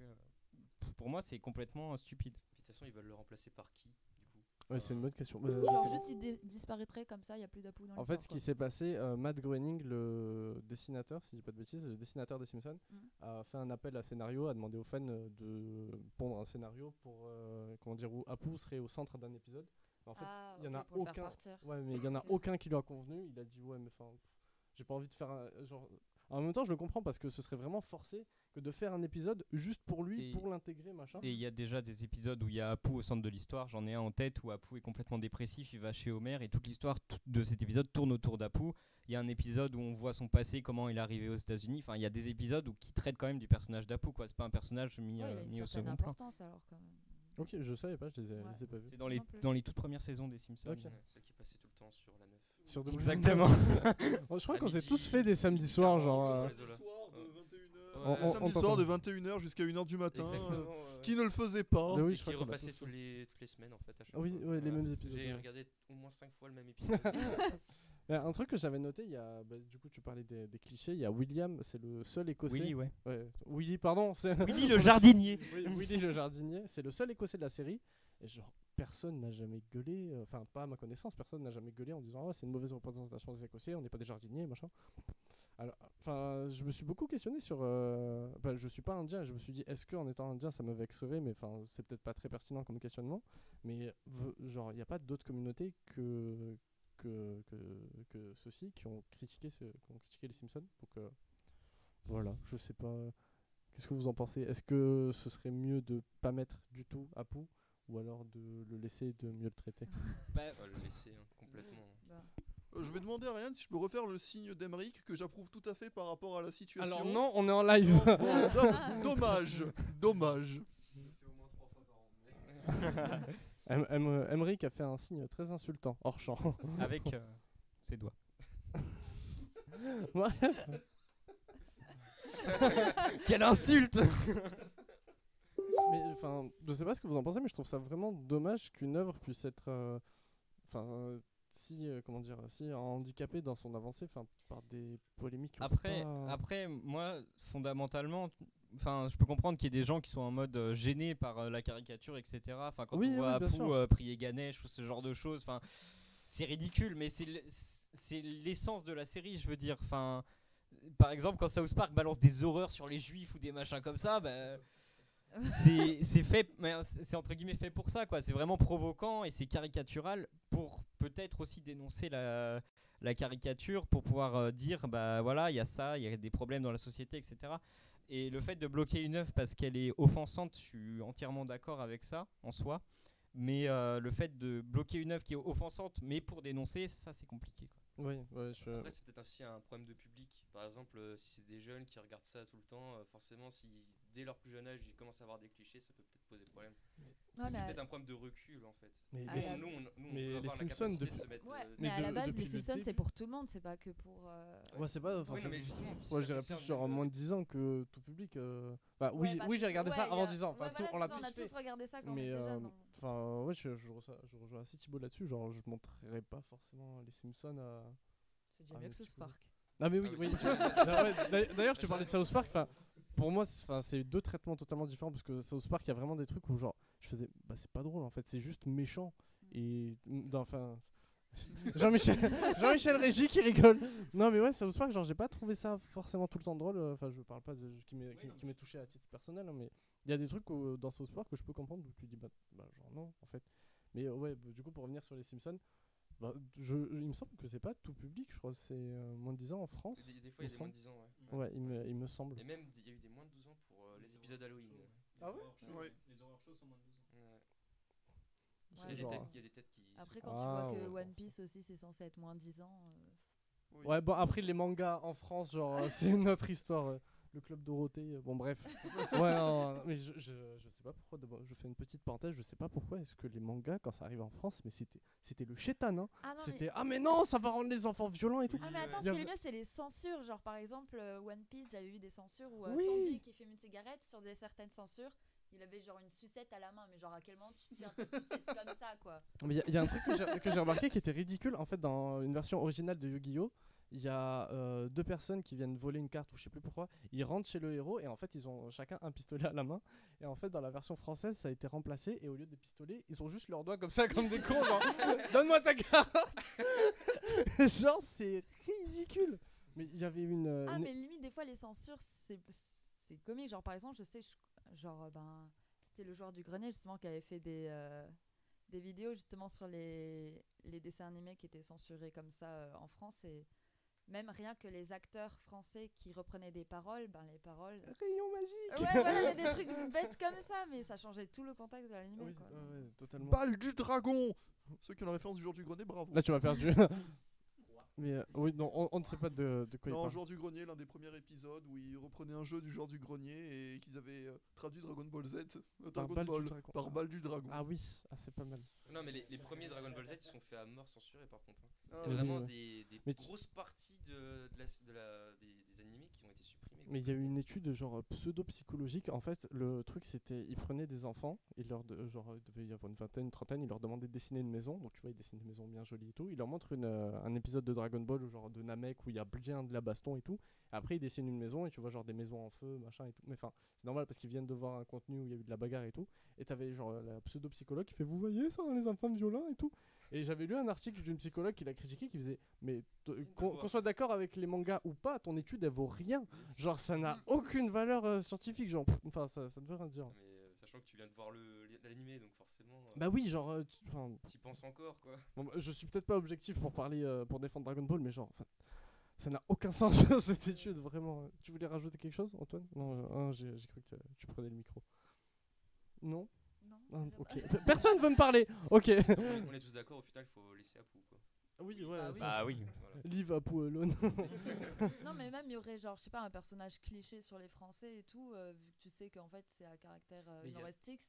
pour moi c'est complètement stupide. Puis, de toute façon, ils veulent le remplacer par qui, du coup? Ouais, c'est une bonne question. Genre juste il disparaîtrait comme ça, il n'y a plus d'Apu dans En l'histoire. fait, ce qui s'est passé, Matt Groening, le dessinateur, si je dis pas de bêtises, le dessinateur des Simpsons, a fait un appel à scénario, a demandé aux fans de pondre un scénario pour comment dire, où Apu serait au centre d'un épisode. En fait, il y en a pour le faire aucun. partir. Ouais, mais il y en a Ok. aucun qui lui a convenu. Il a dit ouais, mais enfin, j'ai pas envie de faire un genre. En même temps, je le comprends parce que ce serait vraiment forcé que de faire un épisode juste pour lui, Et- pour l'intégrer, machin. Et il y a déjà des épisodes où il y a Apu au centre de l'histoire. J'en ai un en tête où Apu est complètement dépressif, il va chez Homer et toute l'histoire de cet épisode tourne autour d'Apu. Il y a un épisode où on voit son passé, comment il est arrivé aux États-Unis. Enfin, il y a des épisodes qui traitent quand même du personnage d'Apu, quoi. C'est pas un personnage mis, Ouais, il a une mis au certaine second plan. importance alors quand même. Ok, je savais pas, je les ai, Ouais. je les ai pas vus. C'est dans Non plus. les toutes premières saisons des Simpsons. Ok. Ouais, celle qui passait tout le temps sur la 9. Sur W9. Exactement. Bon, je crois À qu'on s'est midi, tous fait des samedis soirs, genre. Ouais. Samedi soir de 21h, On- samedi on soir de t'entend. 21h jusqu'à 1h du matin. Exactement. Qui ne le faisait pas. Bah oui, Et je qui crois qu'on l'a repassait tous toutes fait. les semaines en fait à chaque Ah oui, fois. ouais, les mêmes épisodes. J'ai ouais. regardé au moins 5 fois le même épisode. Un truc que j'avais noté, il y a, bah, du coup, tu parlais des clichés. Il y a William, c'est le seul écossais. Willy, ouais. Ouais, Willy, pardon. C'est Willy le jardinier. Oui, Willy le jardinier, c'est le seul écossais de la série. Et genre, personne n'a jamais gueulé, enfin, pas à ma connaissance, personne n'a jamais gueulé en disant ah, c'est une mauvaise représentation des écossais, on n'est pas des jardiniers, machin. Alors, enfin, je me suis beaucoup questionné sur. Bah, je suis pas indien, je me suis dit est-ce qu'en étant indien ça me vexerait, mais enfin, c'est peut-être pas très pertinent comme questionnement. Mais genre, il n'y a pas d'autres communautés que ceux-ci qui ont critiqué les Simpsons. Donc voilà, je sais pas. Qu'est-ce que vous en pensez? Est-ce que ce serait mieux de pas mettre du tout Apu ou alors de le laisser, de mieux le traiter? Bah, On va le laisser complètement. Bah, Je vais demander à Ryan si je peux refaire le signe d'Emeric que j'approuve tout à fait par rapport à la situation. Alors non, on est en live. Non, bon, dommage, dommage. Emmerich a fait un signe très insultant, hors champ. avec ses doigts. Ouais. Quelle insulte. Mais enfin, je sais pas ce que vous en pensez, mais je trouve ça vraiment dommage qu'une œuvre puisse être, comment dire, si handicapée dans son avancée, enfin, par des polémiques. qui ont Après, moi, fondamentalement, enfin, je peux comprendre qu'il y ait des gens qui sont en mode gênés par la caricature, etc. Enfin, quand Oui, on voit oui, bien Apu sûr. prier Ganesh ou ce genre de choses, enfin, c'est ridicule, mais c'est l'essence de la série, je veux dire. Enfin, par exemple, quand South Park balance des horreurs sur les juifs ou des machins comme ça, bah, c'est fait, mais c'est entre guillemets fait pour ça, quoi. C'est vraiment provoquant et c'est caricatural pour peut-être aussi dénoncer la caricature, pour pouvoir dire bah voilà, il y a ça, il y a des problèmes dans la société, etc. Et le fait de bloquer une œuvre parce qu'elle est offensante, je suis entièrement d'accord avec ça en soi. Mais le fait de bloquer une œuvre qui est offensante, mais pour dénoncer, ça c'est compliqué, quoi. Oui, Après, c'est peut-être aussi un problème de public. Par exemple, si c'est des jeunes qui regardent ça tout le temps, forcément, si dès leur plus jeune âge ils commencent à avoir des clichés, ça peut peut-être poser problème. non, C'est mais peut-être un problème de recul en fait. mais Ah, les, ouais. Nous, on mais peut les avoir la Simpsons, capacité depuis- de se mettre. ouais, mais mais à la base, depuis les le Simpsons, début. c'est pour tout le monde, c'est pas que pour. ouais, c'est pas Oui, forcément. non, mais justement, si Moi, ça je dirais concerne plus genre même, moins de 10 ans que tout public. Enfin, oui, Ouais, bah, oui, j'ai regardé ça ouais, avant y a- 10 ans. Enfin, ouais, voilà, on l'a c'est ça, on a tous fait. tous regardé ça quand Mais on était jeune. enfin, ouais, je rejoins assez Thibaut là-dessus. Genre, je montrerai pas forcément les Simpsons à. C'est déjà Ah, mieux mais que tu South peux- Park. Ah mais oui, Ah oui. oui. Ah ouais, d'ailleurs, tu parlais de South Park. Enfin, pour moi, c'est deux traitements totalement différents parce que South Park, il y a vraiment des trucs où genre, je faisais, bah c'est pas drôle en fait, c'est juste méchant et enfin. Jean-Michel Régis qui rigole. Non mais ouais, South Park, genre j'ai pas trouvé ça forcément tout le temps drôle. Enfin, je parle pas de qui m'est touché à titre personnel, hein, mais il y a des trucs dans South Park que je peux comprendre où tu dis bah genre non en fait. Mais ouais, du coup pour revenir sur les Simpsons. Bah, il me semble que c'est pas tout public, je crois. C'est moins de 10 ans en France. Des fois, il y a des moins de 10 ans, ouais. Ouais, il me semble. Et même, il y a eu des moins de 12 ans pour les épisodes Halloween. Ah ouais Ouais. Les horror shows sont moins de 12 ans. Ouais. C'est Il y a des genre- têtes- il y a des têtes qui. Après, sont- quand tu vois que ouais. One Piece aussi, c'est censé être moins 10 ans. Oui. Ouais, bon, après les mangas en France, genre, c'est une autre histoire. Le club Dorothée, bon, bref. Ouais, non, mais je sais pas pourquoi. D'abord, je fais une petite parenthèse, je sais pas pourquoi est-ce que les mangas, quand ça arrive en France, mais c'était le chétan, hein. Ah non, C'était ah, mais non, ça va rendre les enfants violents et tout. Ah mais attends, Il ce y qui est avait- bien, c'est les censures. Genre par exemple, One Piece, j'avais vu des censures où Oui. Sandy qui fume une cigarette, sur certaines censures, il avait genre une sucette à la main. Mais genre à quel moment tu tiens ta sucette comme ça, quoi. Mais il y a un truc que j'ai remarqué qui était ridicule. En fait, dans une version originale de Yu-Gi-Oh! Il y a deux personnes qui viennent voler une carte ou je sais plus pourquoi. Ils rentrent chez le héros et en fait ils ont chacun un pistolet à la main. Et en fait dans la version française ça a été remplacé et au lieu des pistolets ils ont juste leurs doigts comme ça comme des cons. Genre donne-moi ta carte. Genre c'est ridicule. Mais il y avait Ah mais limite des fois les censures c'est comique. Genre par exemple, je sais, genre c'était le joueur du grenier justement qui avait fait des vidéos justement sur les dessins animés qui étaient censurés comme ça en France, et même rien que les acteurs français qui reprenaient des paroles, les paroles. rayon magique. Ouais, voilà, mais des trucs bêtes comme ça, mais ça changeait tout le contexte de l'animé, Oui, quoi. ouais, totalement. Balle du dragon. Ceux qui ont la référence du jour du grenier, bravo. Là tu m'as perdu. Mais oui non on ne sait pas de quoi il Non, parle. Jour du grenier, l'un des premiers épisodes où ils reprenaient un jeu du genre du grenier et qu'ils avaient traduit Dragon Ball Z, Dragon Balle du Ball, dragon. par balle du dragon. Ah oui, ah, c'est pas mal. Non, mais les premiers Dragon Ball Z ils sont faits à mort censurés par contre. Hein. Ah, Il y a oui, vraiment ouais. des Mais tu- grosses parties des animés qui ont été supprimés. Mais il y a eu une étude genre pseudo-psychologique. En fait, le truc c'était, ils prenaient des enfants, il devait y avoir une vingtaine, une trentaine, ils leur demandaient de dessiner une maison. Donc tu vois, ils dessinent une maison bien jolie et tout. Ils leur montrent un épisode de Dragon Ball, genre de Namek où il y a bien de la baston et tout. Et après, ils dessinent une maison et tu vois genre des maisons en feu, machin et tout. Mais enfin, c'est normal parce qu'ils viennent de voir un contenu où il y a eu de la bagarre et tout. Et t'avais genre la pseudo-psychologue qui fait, vous voyez ça, les enfants violents et tout. Et j'avais lu un article d'une psychologue qui l'a critiqué, qui faisait mais qu'on soit d'accord avec les mangas ou pas, ton étude elle vaut rien. Genre ça n'a aucune valeur scientifique, genre enfin ça ne veut rien dire. Mais sachant que tu viens de voir l'animé, donc forcément. Bah oui, genre T'y penses encore quoi. bon, bah, je suis peut-être pas objectif pour parler pour défendre Dragon Ball, mais genre ça n'a aucun sens cette étude vraiment. Tu voulais rajouter quelque chose, Antoine? Non, j'ai cru que tu prenais le micro. Non? Non. Ah, ok. Personne veut me parler. Ok. On est tous d'accord, au final il faut laisser Apu quoi. Oui, ouais. Bah oui. Ah oui. Voilà. Live Apu Alone. Non, mais même il y aurait genre, je sais pas, un personnage cliché sur les Français et tout, vu que tu sais qu'en fait c'est à caractère Mais y a- humoristique.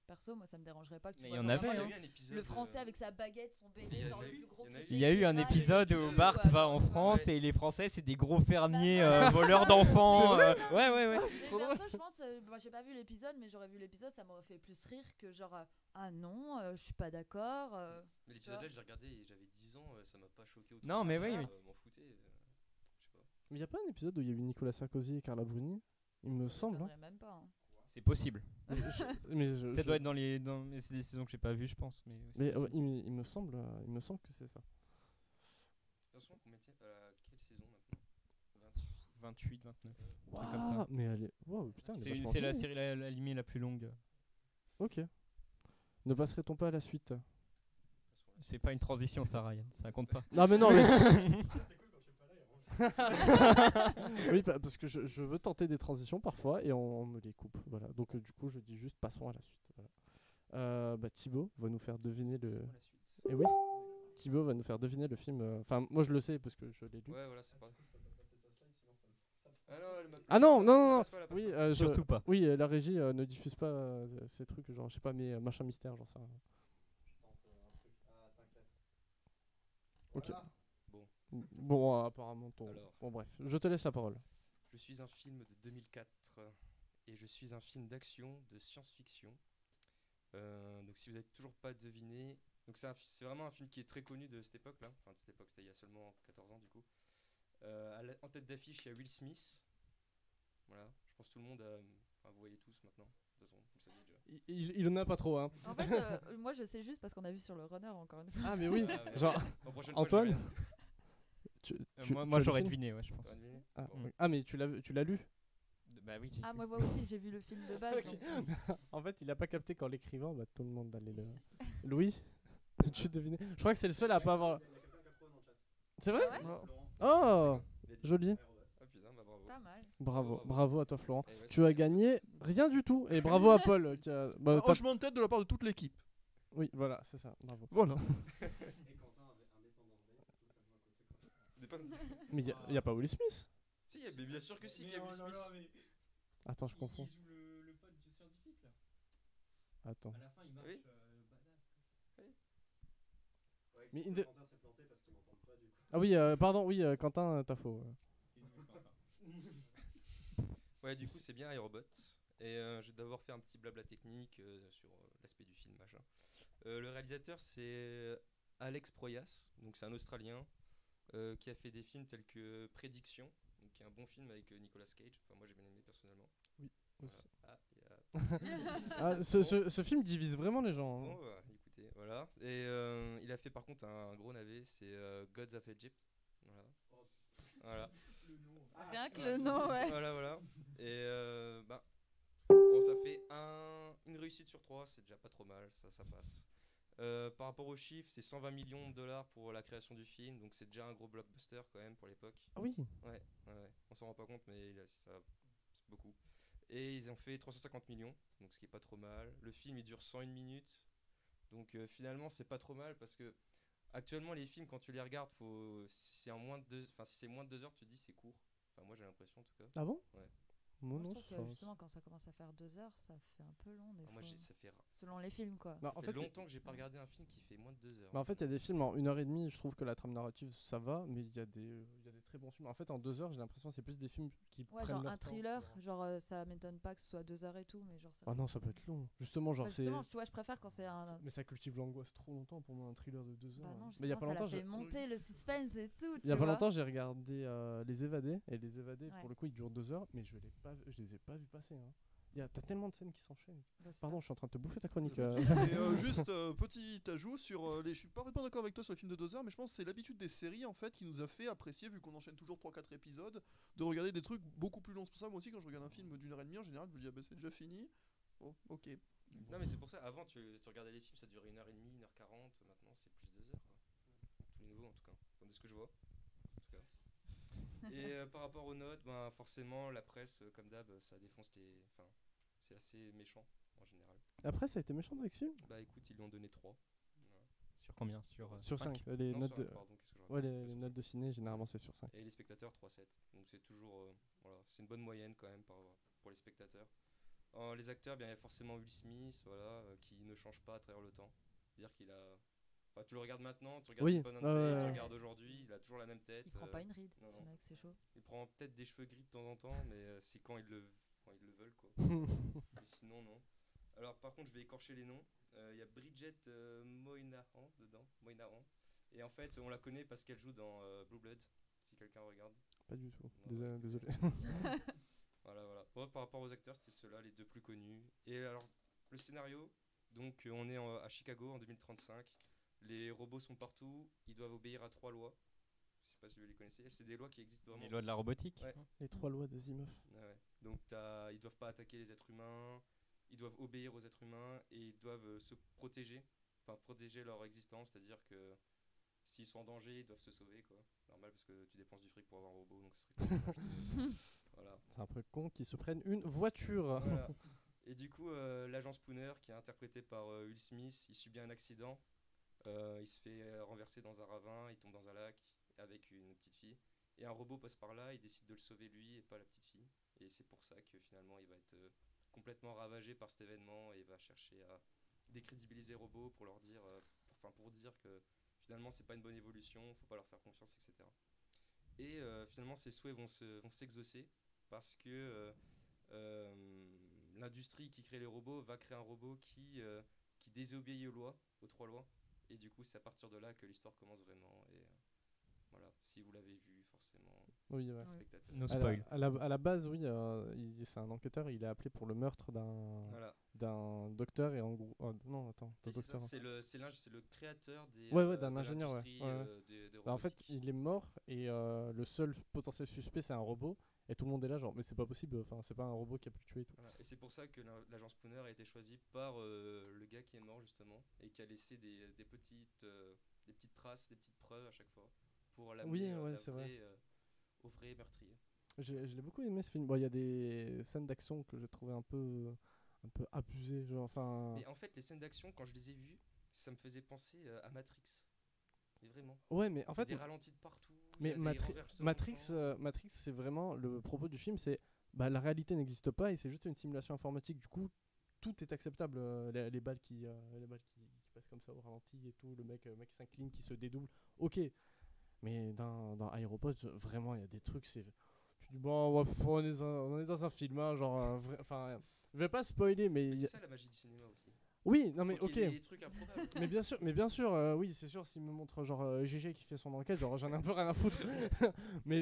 Perso, moi ça me dérangerait pas que tu Mais vois il y en genre avait, vraiment Il y a eu un épisode. le français avec sa baguette, son Mais il y béret, en genre a le eu, plus gros il y en a eu. cliché Il y a eu qui un va, épisode et où qui Bart tue, va genre, en tu vois. France Ouais. et les Français c'est des gros fermiers voilà. voleurs d'enfants. Ouais ouais ouais. Mais trop perso, je pense, moi j'ai pas vu l'épisode, mais j'aurais vu l'épisode, ça m'aurait fait plus rire que genre ah non, je suis pas d'accord. Mais l'épisode là, j'ai regardé et j'avais 10 ans, ça m'a pas choqué autant. Non, mais oui, oui. M'en foutais. Je sais pas. Mais y a pas un épisode où il y a eu Nicolas Sarkozy et Carla Bruni? Il me semble. Hein. Même pas. Hein. C'est possible. Ça Ça doit être mais c'est des saisons que j'ai pas vues je pense. Mais c'est ouais, possible. il me semble que c'est ça. De toute façon, quelle saison maintenant 28, 29. Waouh, comme ça. mais elle est. Waouh, putain, elle est vachement C'est la vieille. série animée la plus longue. Ok. Ne passerait-on pas à la suite? C'est pas une transition ça Ryan, ça compte pas. Non, mais non, mais. Oui, parce que je veux tenter des transitions parfois et on me les coupe. Voilà. Donc, du coup, je dis juste passons à la suite. Voilà. Bah, Thibaut va nous faire deviner le. C'est moi la suite. Et oui, Thibaut va nous faire deviner le film. Enfin, moi je le sais parce que je l'ai lu. Ouais, voilà, c'est pas. Ah non, elle m'a- Ah non, non, non, elle non. passe pas, elle passe Oui, pas. Surtout pas. oui, la régie ne diffuse pas ces trucs, genre, je sais pas, mais machin mystère, genre ça. Ok. Bon. Bon, apparemment, Alors. bon, bref, je te laisse la parole. Je suis un film de 2004 et je suis un film d'action, de science-fiction. Donc si vous n'avez toujours pas deviné, donc c'est vraiment un film qui est très connu de cette époque-là. Enfin de cette époque, c'était il y a seulement 14 ans du coup. En tête d'affiche, il y a Will Smith. Voilà, je pense que tout le monde a... Enfin vous voyez tous maintenant, de toute façon, vous le saviez déjà. Il en a pas trop, hein. En fait, moi je sais juste parce qu'on a vu sur le runner encore une fois. Ah, mais oui, Ah, mais- genre, Bon, prochaine Antoine, fois, je Moi tu as j'aurais le film deviné, ouais, je pense. vais deviner. Ah, Bon. ah, mais tu l'as lu. Bah oui. Ah, moi aussi, j'ai vu le film de base. Ok. donc, En fait, il a pas capté qu'en l'écrivant, bah, tout le monde allait le. Louis, Tu devinais. Je crois que c'est le seul à pas avoir. C'est vrai? Ah ouais Ah. Oh, Il a dit joli. Ah putain, bah bravo. Pas mal. Bravo, Bravo. bravo à toi Florent. Eh ouais, Tu as c'est- gagné rien du tout. Et bravo à Paul qui a. Bah, Un t'as- hochement de tête de la part de toute l'équipe. Oui, voilà, c'est ça. Bravo. Voilà. Mais y a pas Will Smith? Si, mais bien sûr que si, qu'il y a Will Smith. Attends, je confonds. joue le pote du scientifique là. Attends. À la fin, il marche Oui. Mais ah oui, pardon, oui, Quentin, t'as faux. Ouais, du coup, c'est bien iRobot. Et je vais d'abord faire un petit blabla technique sur l'aspect du film, machin. Le réalisateur, c'est Alex Proyas, donc c'est un Australien qui a fait des films tels que Prédiction, donc qui est un bon film avec Nicolas Cage. Enfin, moi j'ai bien aimé personnellement. Voilà. Aussi. Ah, il y a- Ah, ce film divise vraiment les gens. Bon, Hein. bah, écoutez, voilà. Et il a fait par contre un gros navet, c'est Gods of Egypt. Voilà. Voilà. Rien que le nom, ouais. Voilà, voilà. Et bah, bon, ça fait une réussite sur 3, c'est déjà pas trop mal, ça passe. Par rapport aux chiffres, c'est 120 millions de dollars pour la création du film, donc c'est déjà un gros blockbuster quand même pour l'époque. Ah oui. Ouais, on s'en rend pas compte, mais c'est beaucoup. Et ils ont fait 350 millions, donc ce qui est pas trop mal. Le film il dure 101 minutes, donc finalement c'est pas trop mal parce que actuellement les films quand tu les regardes, si c'est moins de 2 heures, tu te dis c'est court. Enfin moi j'ai l'impression en tout cas. Ah bon? Ouais. Moi, Moi, non, je trouve que justement, quand ça commence à faire 2 heures, ça fait un peu long des Alors, moi fois. ça fait Selon les films, quoi. Bah, ça en fait fait, longtemps que j'ai pas regardé un film qui fait moins de 2 heures. Bah, en fait, il y a des films en 1h30, je trouve que la trame narrative ça va, mais il y a des très bons films. En fait, en 2 heures, j'ai l'impression que c'est plus des films qui Ouais, prennent genre leur un temps. thriller, genre ça m'étonne pas que ce soit 2 heures et tout, mais genre ça. Ah non, ça peut être long. Justement, genre Bah, c'est. justement, tu vois, je préfère quand c'est un. Mais ça cultive l'angoisse trop longtemps pour moi, un thriller de 2 heures. Bah non, Mais il y a justement, pas ça longtemps, l'a fait j'ai- monter le suspense et tout. il y a tu pas vois. longtemps, j'ai regardé Les Évadés, et Les Évadés, Ouais. pour le coup, ils durent 2 heures, mais je les ai pas vus passer. Hein. T'as tellement de scènes qui s'enchaînent. Bah, c'est Pardon, ça. je suis en train de te bouffer ta chronique. Et juste petit ajout sur les. Je suis pas vraiment d'accord avec toi sur les films de 2 heures, mais je pense que c'est l'habitude des séries en fait qui nous a fait apprécier, vu qu'on enchaîne toujours 3-4 épisodes, de regarder des trucs beaucoup plus longs. C'est pour ça, moi aussi, quand je regarde un film d'1h30, en général, je me dis, ah bah c'est déjà fini. Bon, ok. Non, mais c'est pour ça, avant tu regardais les films, ça durait 1h30, 1h40, maintenant c'est plus de 2 heures. Tous les nouveaux en tout cas, de ce que je vois. En tout cas. Et par rapport aux notes, ben, forcément, la presse, comme d'hab, ça défonce les. Enfin, c'est assez méchant en général. Après, ça a été méchant avec ce film. Bah écoute, ils lui ont donné 3. Sur combien Sur 5. Les Non, notes sur- de. pardon, qu'est-ce que je Ouais, raconte, les sur notes de ciné, généralement, c'est sur 5. Et les spectateurs 3,7. Donc c'est toujours voilà, c'est une bonne moyenne quand même pour les spectateurs. Les acteurs, bien il y a forcément Will Smith, voilà, qui ne change pas à travers le temps. C'est-à-dire qu'il a, enfin tu le regardes maintenant, tu regardes Oui, Independence ouais, Day, ouais, tu ouais. regardes aujourd'hui, il a toujours la même tête. Il prend pas une ride, non, ce non. mec, c'est chaud. Il prend peut-être des cheveux gris de temps en temps, mais c'est quand ils le veulent quoi. Mais sinon non. Alors par contre je vais écorcher les noms. Il y a Bridget Moynahan dedans, Moynahan. Et en fait on la connaît parce qu'elle joue dans Blue Blood, si quelqu'un regarde. Pas du tout. Non, Désolé. Voilà. Bon, par rapport aux acteurs, c'était ceux-là, les deux plus connus. Et alors, le scénario, donc on est à Chicago en 2035. Les robots sont partout, ils doivent obéir à 3 lois. Je sais pas si vous les connaissez. C'est des lois qui existent vraiment. Les lois de la robotique. Ouais. Les 3 lois d'Asimov. Ouais. Donc ils doivent pas attaquer les êtres humains, ils doivent obéir aux êtres humains et ils doivent se protéger, enfin protéger leur existence, c'est-à-dire que s'ils sont en danger, ils doivent se sauver quoi. Normal parce que tu dépenses du fric pour avoir un robot, donc ce serait cool d'acheter. Voilà. C'est un peu con qu'ils se prennent une voiture. Voilà. Et du coup, l'agent Spooner, qui est interprété par Will Smith, il subit un accident. Il se fait renverser dans un ravin, il tombe dans un lac avec une petite fille. Et un robot passe par là, il décide de le sauver lui et pas la petite fille. Et c'est pour ça que finalement il va être complètement ravagé par cet événement et il va chercher à décrédibiliser les robots pour leur dire, pour dire que finalement c'est pas une bonne évolution, faut pas leur faire confiance, etc. Et finalement ces souhaits vont s'exaucer parce que l'industrie qui crée les robots va créer un robot qui désobéit aux 3 lois. Et du coup, c'est à partir de là que l'histoire commence vraiment. Et voilà, si vous l'avez vu, forcément, Oui, ouais. Ouais. spectateur. No À spoil. à la base, oui, c'est un enquêteur. Il est appelé pour le meurtre Voilà. d'un docteur et en gros. Oh, non, attends, Et c'est docteur. ça, c'est le créateur des. Ouais, d'un de ingénieur, ouais. l'industrie, Ouais, ouais. de Bah, en fait, robotique. il est mort et le seul potentiel suspect, c'est un robot. Et tout le monde est là, genre, mais c'est pas possible, enfin, c'est pas un robot qui a pu le tuer et tout. Voilà. Et c'est pour ça que l'agent Spooner a été choisi par le gars qui est mort justement et qui a laissé des petites traces, des petites preuves à chaque fois pour l'amener C'est vrai. au vrai meurtrier. Je l'ai beaucoup aimé ce film. Bon, il y a des scènes d'action que j'ai trouvé un peu abusées, genre, enfin. Mais en fait, les scènes d'action, quand je les ai vues, ça me faisait penser à Matrix. Mais vraiment. Ouais, mais en Il y a fait, des ralentis de partout. mais il y a des renversements de Matrix, temps. Matrix, c'est vraiment le propos du film, c'est bah, la réalité n'existe pas et c'est juste une simulation informatique. Du coup, tout est acceptable. Les balles qui passent comme ça au ralenti et tout, le mec qui s'incline, qui se dédouble. Ok, mais dans Aéroport, vraiment, il y a des trucs. Tu dis bon, ouais, on est dans un film, hein, genre, enfin, je vais pas spoiler, mais Mais c'est ça la magie du cinéma aussi. oui, non mais Faut ok. qu'il y ait des trucs improbables. Mais bien sûr, oui, c'est sûr, s'il me montre genre GG qui fait son enquête, genre j'en ai un peu rien à foutre. Mais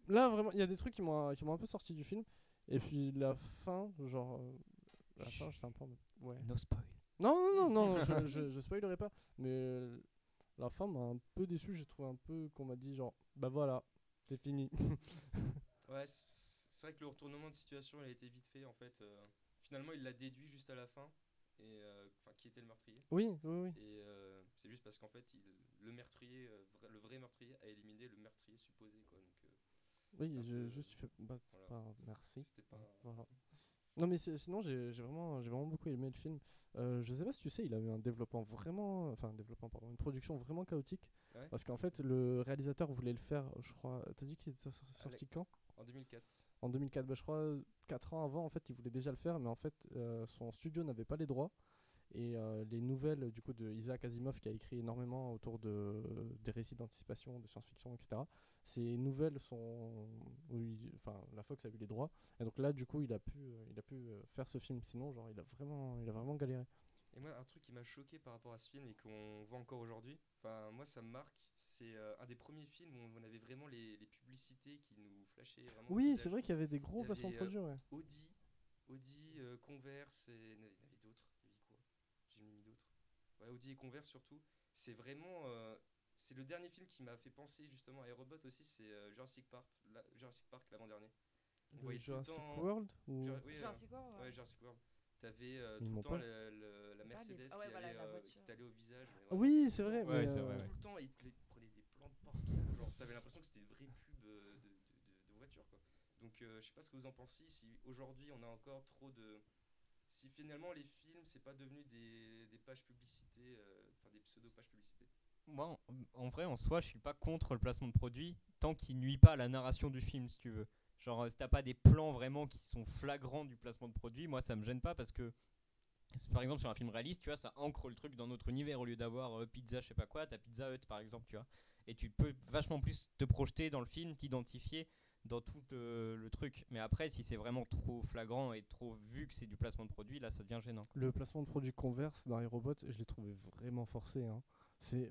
là, vraiment, il y a des trucs qui m'ont un peu sorti du film. Et puis la fin, genre. La fin, je fais un peu. Ouais. No spoil. Non, je spoilerai pas. Mais la fin m'a un peu déçu. J'ai trouvé un peu qu'on m'a dit, genre, bah voilà, c'est fini. Ouais, c'est vrai que le retournement de situation, il a été vite fait en fait. Finalement, il l'a déduit juste à la fin. Et enfin, qui était le meurtrier. Oui. Et c'est juste parce qu'en fait, le meurtrier, le vrai meurtrier, a éliminé le meurtrier supposé quoi. Donc, Oui, peu, juste, tu fais. Bah, voilà. merci. c'était pas. Voilà. Non, mais sinon, j'ai vraiment beaucoup aimé le film. Je sais pas si tu sais, il a eu un développement vraiment. Enfin, un développement, pardon, une production vraiment chaotique. Ouais. Parce qu'en fait, le réalisateur voulait le faire, je crois. T'as dit qu'il était sorti quand? En 2004. En 2004, bah, je crois 4 ans avant, en fait, il voulait déjà le faire, mais en fait, son studio n'avait pas les droits. Et les nouvelles du coup de Isaac Asimov qui a écrit énormément autour des récits d'anticipation, de science-fiction, etc. Ces nouvelles sont, enfin la Fox a eu les droits et donc là du coup il a pu faire ce film. Sinon genre il a vraiment galéré. Et moi, un truc qui m'a choqué par rapport à ce film et qu'on voit encore aujourd'hui, enfin moi ça me marque, c'est un des premiers films où on avait vraiment les publicités qui nous flashaient vraiment. Oui, c'est vrai qu'il y avait des gros Il y placements de avait, produits. Ouais. Audi, Converse et il y en avait d'autres. Il y avait quoi? J'ai mis d'autres. Ouais, Audi et Converse surtout. C'est vraiment, c'est le dernier film qui m'a fait penser justement à Aerobot aussi. C'est Jurassic Park l'avant-dernier. On voyait tout le Jurassic temps. World ou... Oui, Jurassic World, ouais. ouais, Jurassic World. T'avais Ils tout m'ont le temps pas. la Mercedes Ah ouais, qui, voilà, allait, la qui voiture. t'allait au visage. Mais Ah vraiment, oui, c'est vrai. Ouais, mais, c'est vrai, ouais. tout le temps, ils prenaient des plans de partout. Genre, t'avais l'impression que c'était des vraies pubs de voitures, quoi. Donc, je sais pas ce que vous en pensez. Si aujourd'hui, on a encore trop de. Si finalement, les films, c'est pas devenu des pages publicités, enfin des pseudo-pages publicités. Moi, en vrai, en soi, je suis pas contre le placement de produit tant qu'il nuit pas à la narration du film, si tu veux. Genre, si t'as pas des plans vraiment qui sont flagrants du placement de produit, moi ça me gêne pas parce que, par exemple, sur un film réaliste, tu vois, ça ancre le truc dans notre univers au lieu d'avoir pizza, je sais pas quoi, t'as Pizza Hut par exemple, tu vois. Et tu peux vachement plus te projeter dans le film, t'identifier dans tout le truc. Mais après, si c'est vraiment trop flagrant et trop vu que c'est du placement de produit, là ça devient gênant. Le placement de produit Converse dans Aerobot, je l'ai trouvé vraiment forcé. Hein.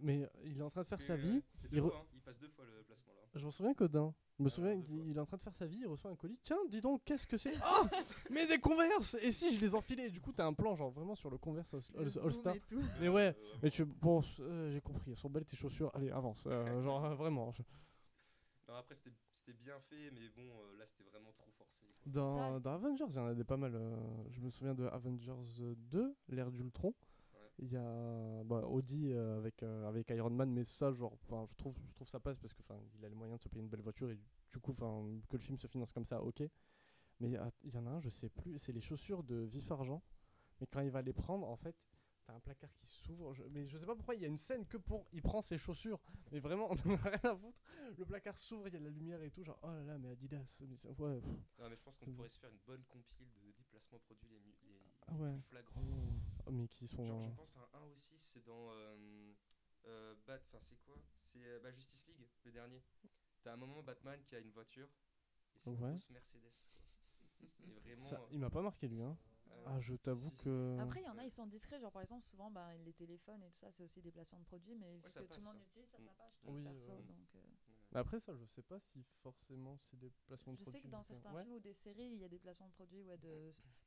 Mais il est en train de faire sa vie. Il passe 2 fois le placement là. Je me souviens qu'Odin, deux qu'il fois. est en train de faire sa vie, il reçoit un colis. Tiens, dis donc, qu'est-ce que c'est? Ah, mais des Converse. Et si je les enfilais? Du coup, t'as un plan genre vraiment sur le Converse All-Star. Et tout. Mais ouais, mais bon, j'ai compris. Elles sont belles tes chaussures. Allez, avance. Genre vraiment. Non, après, c'était bien fait, mais bon, là, c'était vraiment trop forcé, quoi. Dans Avengers, il y en a des pas mal. Je me souviens de Avengers 2, l'ère d'Ultron. Ouais. Il y a Audi avec Iron Man, mais ça, genre, je trouve ça passe parce que il a les moyens de se payer une belle voiture et du coup, que le film se finance comme ça, ok. Mais il y en a un, je sais plus, c'est les chaussures de Vif Argent. Mais quand il va les prendre, en fait, t'as un placard qui s'ouvre. Mais je sais pas pourquoi il y a une scène que pour il prend ses chaussures. Mais vraiment, on en a rien à foutre. Le placard s'ouvre, il y a de la lumière et tout. Genre, oh là là, mais Adidas. Ouais. Non, mais je pense qu'on pourrait se faire une bonne compile des placements produits les Ah ouais. plus flagrants. Oh, mais qui sont. Genre, je pense à un aussi, c'est dans. C'est quoi? C'est Justice League, le dernier. T'as un moment Batman qui a une voiture. Et c'est une Ouais. grosse Mercedes, quoi. Et vraiment. Ça, il m'a pas marqué lui, hein. Ah, je t'avoue si. que. Après, il y en a, ils sont discrets. Genre, par exemple, souvent, les téléphones et tout ça, c'est aussi des placements de produits. Mais vu ça que passe, tout le monde ça. l'utilise, ça passe, je Oui, trouve, perso. ouais. Donc, Mais après ça, je sais pas si forcément c'est des placements de je produits. sais que dans certains Ouais. films ou des séries, il y a des placements de produits, ouais,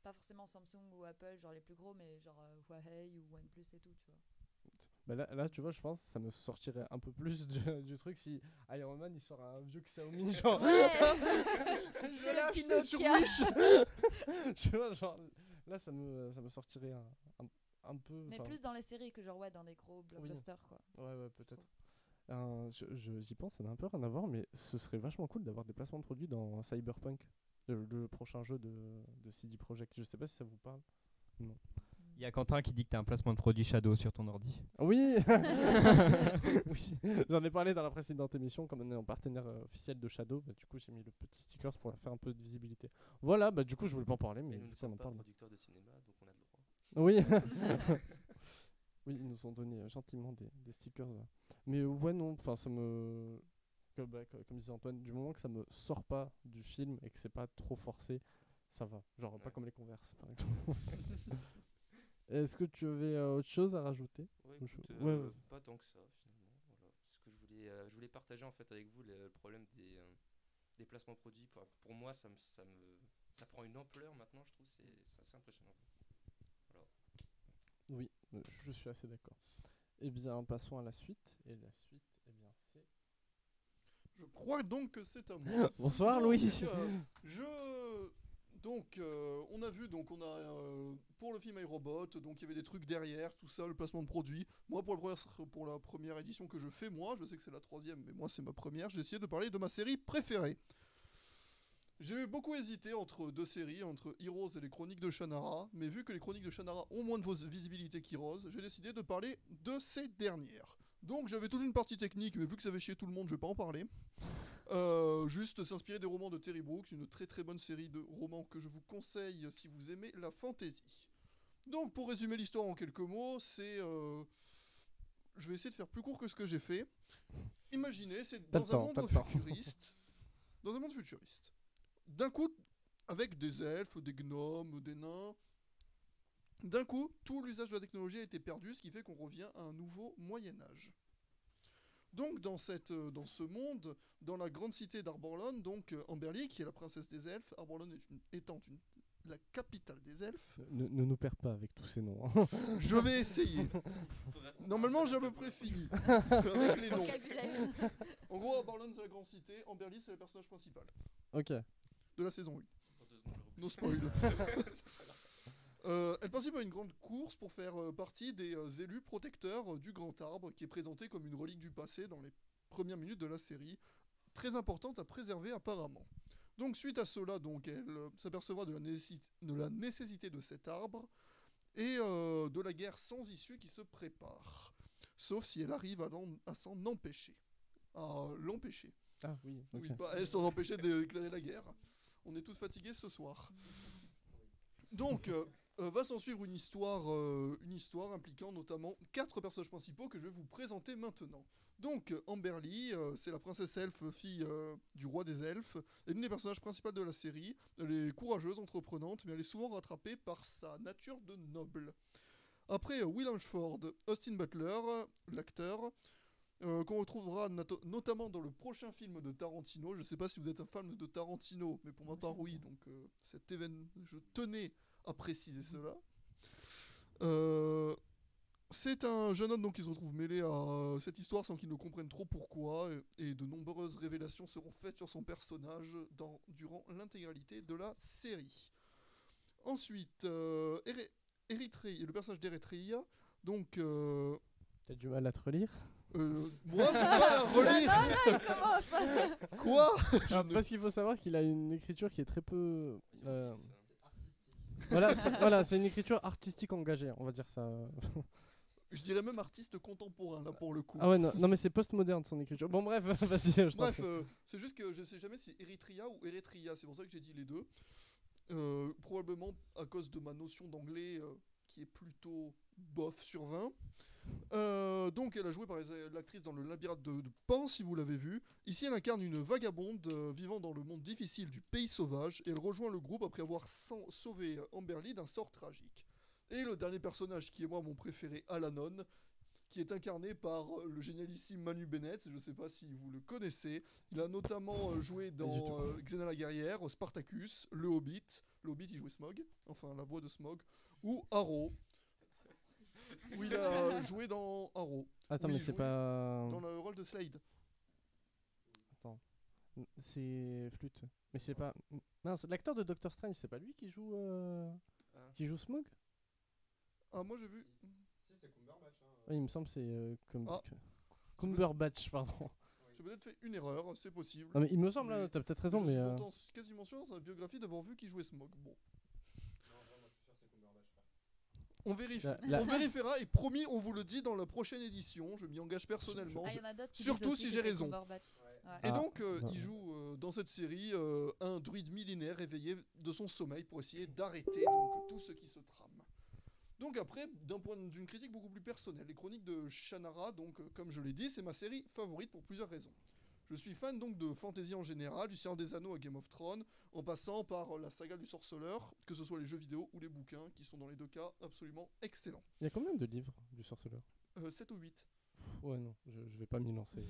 pas forcément Samsung ou Apple, genre les plus gros, mais genre Huawei ou OnePlus et tout, tu vois. Bah là, tu vois, je pense que ça me sortirait un peu plus du truc si Iron Man il sort un vieux Xiaomi, genre. Ouais. Je vais le petit l'acheter sur Nokia. Wish. Tu vois, genre, là, ça me sortirait un peu. Mais enfin, plus dans les séries que genre ouais dans des gros blockbusters quoi. Ouais, peut-être. J'y pense, ça n'a un peu rien à voir, mais ce serait vachement cool d'avoir des placements de produits dans Cyberpunk, le prochain jeu de CD Projekt. Je sais pas si ça vous parle. Non. Il y a Quentin qui dit que t'as un placement de produit Shadow sur ton ordi. Oui. Oui, j'en ai parlé dans la précédente émission, comme on est en partenaire officiel de Shadow, bah, du coup j'ai mis le petit sticker pour faire un peu de visibilité. Voilà, bah du coup je voulais pas en parler, mais Et nous ne vu qu'on sommes en pas parle. producteurs de cinéma, donc on a le droit. Oui. Oui, ils nous ont donné gentiment des stickers. Mais ouais, non, enfin ça me... comme disait Antoine, du moment que ça me sort pas du film et que c'est pas trop forcé, ça va. Genre pas Ouais. comme les Converse par exemple. Est-ce que tu avais autre chose à rajouter? Ouais, Ou écoute, ouais, ouais. pas tant que ça finalement. Voilà. Ce que je voulais partager en fait avec vous le problème des placements produits. Pour moi, ça prend une ampleur maintenant. Je trouve c'est assez impressionnant. Voilà. Oui, je suis assez d'accord. Eh bien, passons à la suite. Et la suite, eh bien, c'est... Je crois donc que c'est à moi. Bonsoir, Donc, Louis. Donc, on a vu, donc on a pour le film iRobot, donc il y avait des trucs derrière, tout ça, le placement de produits. Moi, pour la première édition que je fais, je sais que c'est la 3e, mais moi c'est ma première, j'ai essayé de parler de ma série préférée. J'ai beaucoup hésité entre deux séries, entre Heroes et les Chroniques de Shannara, mais vu que les Chroniques de Shannara ont moins de visibilité qu'Heroes, j'ai décidé de parler de ces dernières. Donc j'avais toute une partie technique, mais vu que ça avait chier tout le monde, je vais pas en parler. Juste s'inspirer des romans de Terry Brooks, une très très bonne série de romans que je vous conseille si vous aimez la fantasy. Donc pour résumer l'histoire en quelques mots, je vais essayer de faire plus court que ce que j'ai fait. Imaginez, c'est dans un monde futuriste. Dans un monde futuriste. D'un coup, avec des elfes, des gnomes, des nains, d'un coup, tout l'usage de la technologie a été perdu, ce qui fait qu'on revient à un nouveau Moyen-Âge. Donc dans ce monde, dans la grande cité d'Arborlon, donc Amberly, qui est la princesse des elfes, Arborlon étant la capitale des elfes. Ne nous perds pas avec tous ces noms. Hein. Je vais essayer. Normalement, j'ai à peu près fini avec les noms. En gros, Arborlon, c'est la grande cité, Amberly, c'est le personnage principal. Ok. De la saison 1. Dans 2 secondes, je No spoil. Elle participe à une grande course pour faire partie des élus protecteurs du Grand Arbre, qui est présenté comme une relique du passé dans les premières minutes de la série, très importante à préserver apparemment. Donc suite à cela, donc, elle s'apercevra de la nécessité de cet arbre et de la guerre sans issue qui se prépare. Sauf si elle arrive à s'en empêcher. À l'empêcher. Ah oui, ok. Oui, pas elle s'en empêcher d'éclairer la guerre. On est tous fatigués ce soir. Donc, va s'en suivre une histoire impliquant notamment 4 personnages principaux que je vais vous présenter maintenant. Donc, Amberly, c'est la princesse elfe, fille du roi des elfes, est l'une des personnages principaux de la série. Elle est courageuse, entreprenante, mais elle est souvent rattrapée par sa nature de noble. Après, Will Ashford, Austin Butler, l'acteur, qu'on retrouvera notamment dans le prochain film de Tarantino. Je ne sais pas si vous êtes un fan de Tarantino, mais pour ma part, oui. Donc, cet événement, je tenais à préciser cela. C'est un jeune homme donc, qui se retrouve mêlé à cette histoire sans qu'il ne comprenne trop pourquoi, et de nombreuses révélations seront faites sur son personnage durant l'intégralité de la série. Ensuite, Erythrée, le personnage d'Erythrea, donc... T'as du mal à te relire? Moi, tu vas la relire. Il commence. Quoi? Parce qu'il faut savoir qu'il a une écriture qui est très peu... C'est artistique. Voilà, c'est une écriture artistique engagée, on va dire ça. Je dirais même artiste contemporain, là, pour le coup. Ah ouais, non mais c'est post-moderne son écriture. Bon bref, vas-y, je t'en Bref, prie. c'est juste que je sais jamais si c'est Erythrea ou Erythrea, c'est pour ça que j'ai dit les deux. Probablement à cause de ma notion d'anglais qui est plutôt bof sur 20. Donc elle a joué par l'actrice dans le labyrinthe de Pan, si vous l'avez vu. Ici elle incarne une vagabonde vivant dans le monde difficile du pays sauvage, et elle rejoint le groupe après avoir sauvé Amberly d'un sort tragique. Et le dernier personnage qui est moi mon préféré, Alanon, qui est incarné par le génialissime Manu Bennett, je ne sais pas si vous le connaissez. Il a notamment joué dans Xena la guerrière, Spartacus, Le Hobbit il jouait Smog, enfin la voix de Smog, ou Arrow. où il a joué dans Arrow, Attends, Oui, mais c'est oui. pas. dans le rôle de Slade. Attends. C'est Flûte. Mais c'est pas. Mince, l'acteur de Doctor Strange, c'est pas lui Ah. qui joue Smaug? Ah, moi j'ai vu. Si, c'est Cumberbatch. Hein. Oui, il me semble que c'est Ah. Cumberbatch, pardon. J'ai peut-être fait une erreur, c'est possible. Non, mais il me semble, hein, Mais- t'as peut-être raison, je mais. suis pourtant quasiment sûr dans sa biographie d'avoir vu qu'il jouait Smog. Bon, Non, vraiment, je suis sûr que c'est Cumberbatch, frère. on vérifie. La- On vérifiera et promis, on vous le dit dans la prochaine édition. Je m'y engage personnellement. Ah, il y en a d'autres qui Surtout disent aussi si que j'ai c'est raison. Cumberbatch. Ouais. Ouais. Et Ah, donc, bah, il joue dans cette série un druide millénaire réveillé de son sommeil pour essayer d'arrêter donc tout ce qui se trame. Donc après, d'une critique beaucoup plus personnelle, les chroniques de Shannara, donc comme je l'ai dit, c'est ma série favorite pour plusieurs raisons. Je suis fan donc de fantasy en général, du Seigneur des Anneaux à Game of Thrones, en passant par la saga du Sorceleur, que ce soit les jeux vidéo ou les bouquins, qui sont dans les deux cas absolument excellents. Il y a combien de livres du Sorceleur? 7 ou 8. Ouais, non, je vais pas m'y lancer.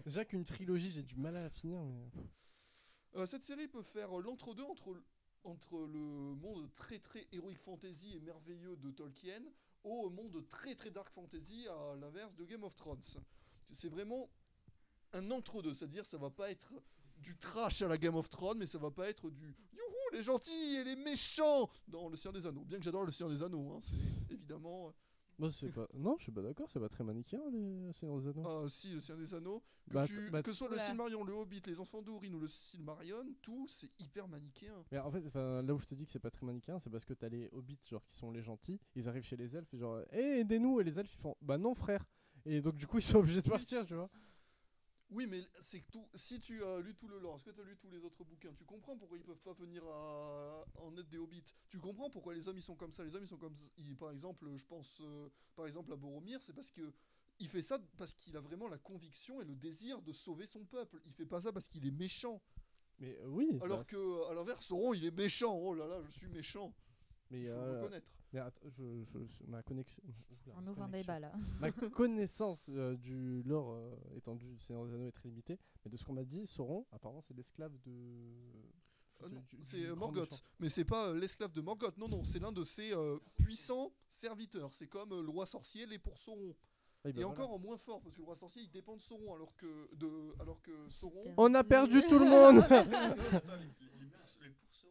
Déjà qu'une trilogie, j'ai du mal à la finir, mais. Cette série peut faire l'entre-deux entre le monde très très héroïque fantasy et merveilleux de Tolkien au monde très très dark fantasy à l'inverse de Game of Thrones. C'est vraiment un entre-deux, c'est-à-dire ça va pas être du trash à la Game of Thrones, mais ça va pas être du youhou les gentils et les méchants dans Le Seigneur des Anneaux. Bien que j'adore Le Seigneur des Anneaux, hein, c'est évidemment... Bon, c'est pas. Non, je suis pas d'accord, c'est pas très manichéen, les Seigneurs des Anneaux. Ah si, Le Seigneur des Anneaux, que, Bah, que ce soit le Oula. Silmarillion, le Hobbit, les Enfants d'Ourine ou le Silmarillion, tout c'est hyper manichéen. Mais en fait, là où je te dis que c'est pas très manichéen, c'est parce que t'as les hobbits, genre, qui sont les gentils, ils arrivent chez les elfes et genre, hé, aidez-nous, et les elfes ils font, bah non, frère. Et donc, du coup, ils sont obligés de partir, tu vois. Oui, mais c'est que si tu as lu tout le lore, est-ce que tu as lu tous les autres bouquins, tu comprends pourquoi ils peuvent pas venir en aide des hobbits. Tu comprends pourquoi les hommes ils sont comme ça. Les hommes ils sont comme ça. Par exemple, je pense par exemple à Boromir, c'est parce que il fait ça parce qu'il a vraiment la conviction et le désir de sauver son peuple. Il fait pas ça parce qu'il est méchant. Mais oui. Alors bah, que à l'inverse, Sauron il est méchant. Oh là là, je suis méchant. mais, Il faut le reconnaître. mais attends, ma connexion. Oula, On ouvre un connexion. débat là. Ma connaissance du lore étendu du Seigneur des Anneaux est très limitée, mais de ce qu'on m'a dit, Sauron, apparemment, c'est l'esclave de. Non, du c'est grand Morgoth, méchant. mais c'est pas l'esclave de Morgoth. Non, non, c'est l'un de ses puissants serviteurs. C'est comme le roi sorcier l'est pour Sauron. Ah, bah Et voilà. encore en moins fort, parce que le roi sorcier il dépend de Sauron, alors que Sauron. Super. On a perdu tout le monde. Attends, les pourcerons.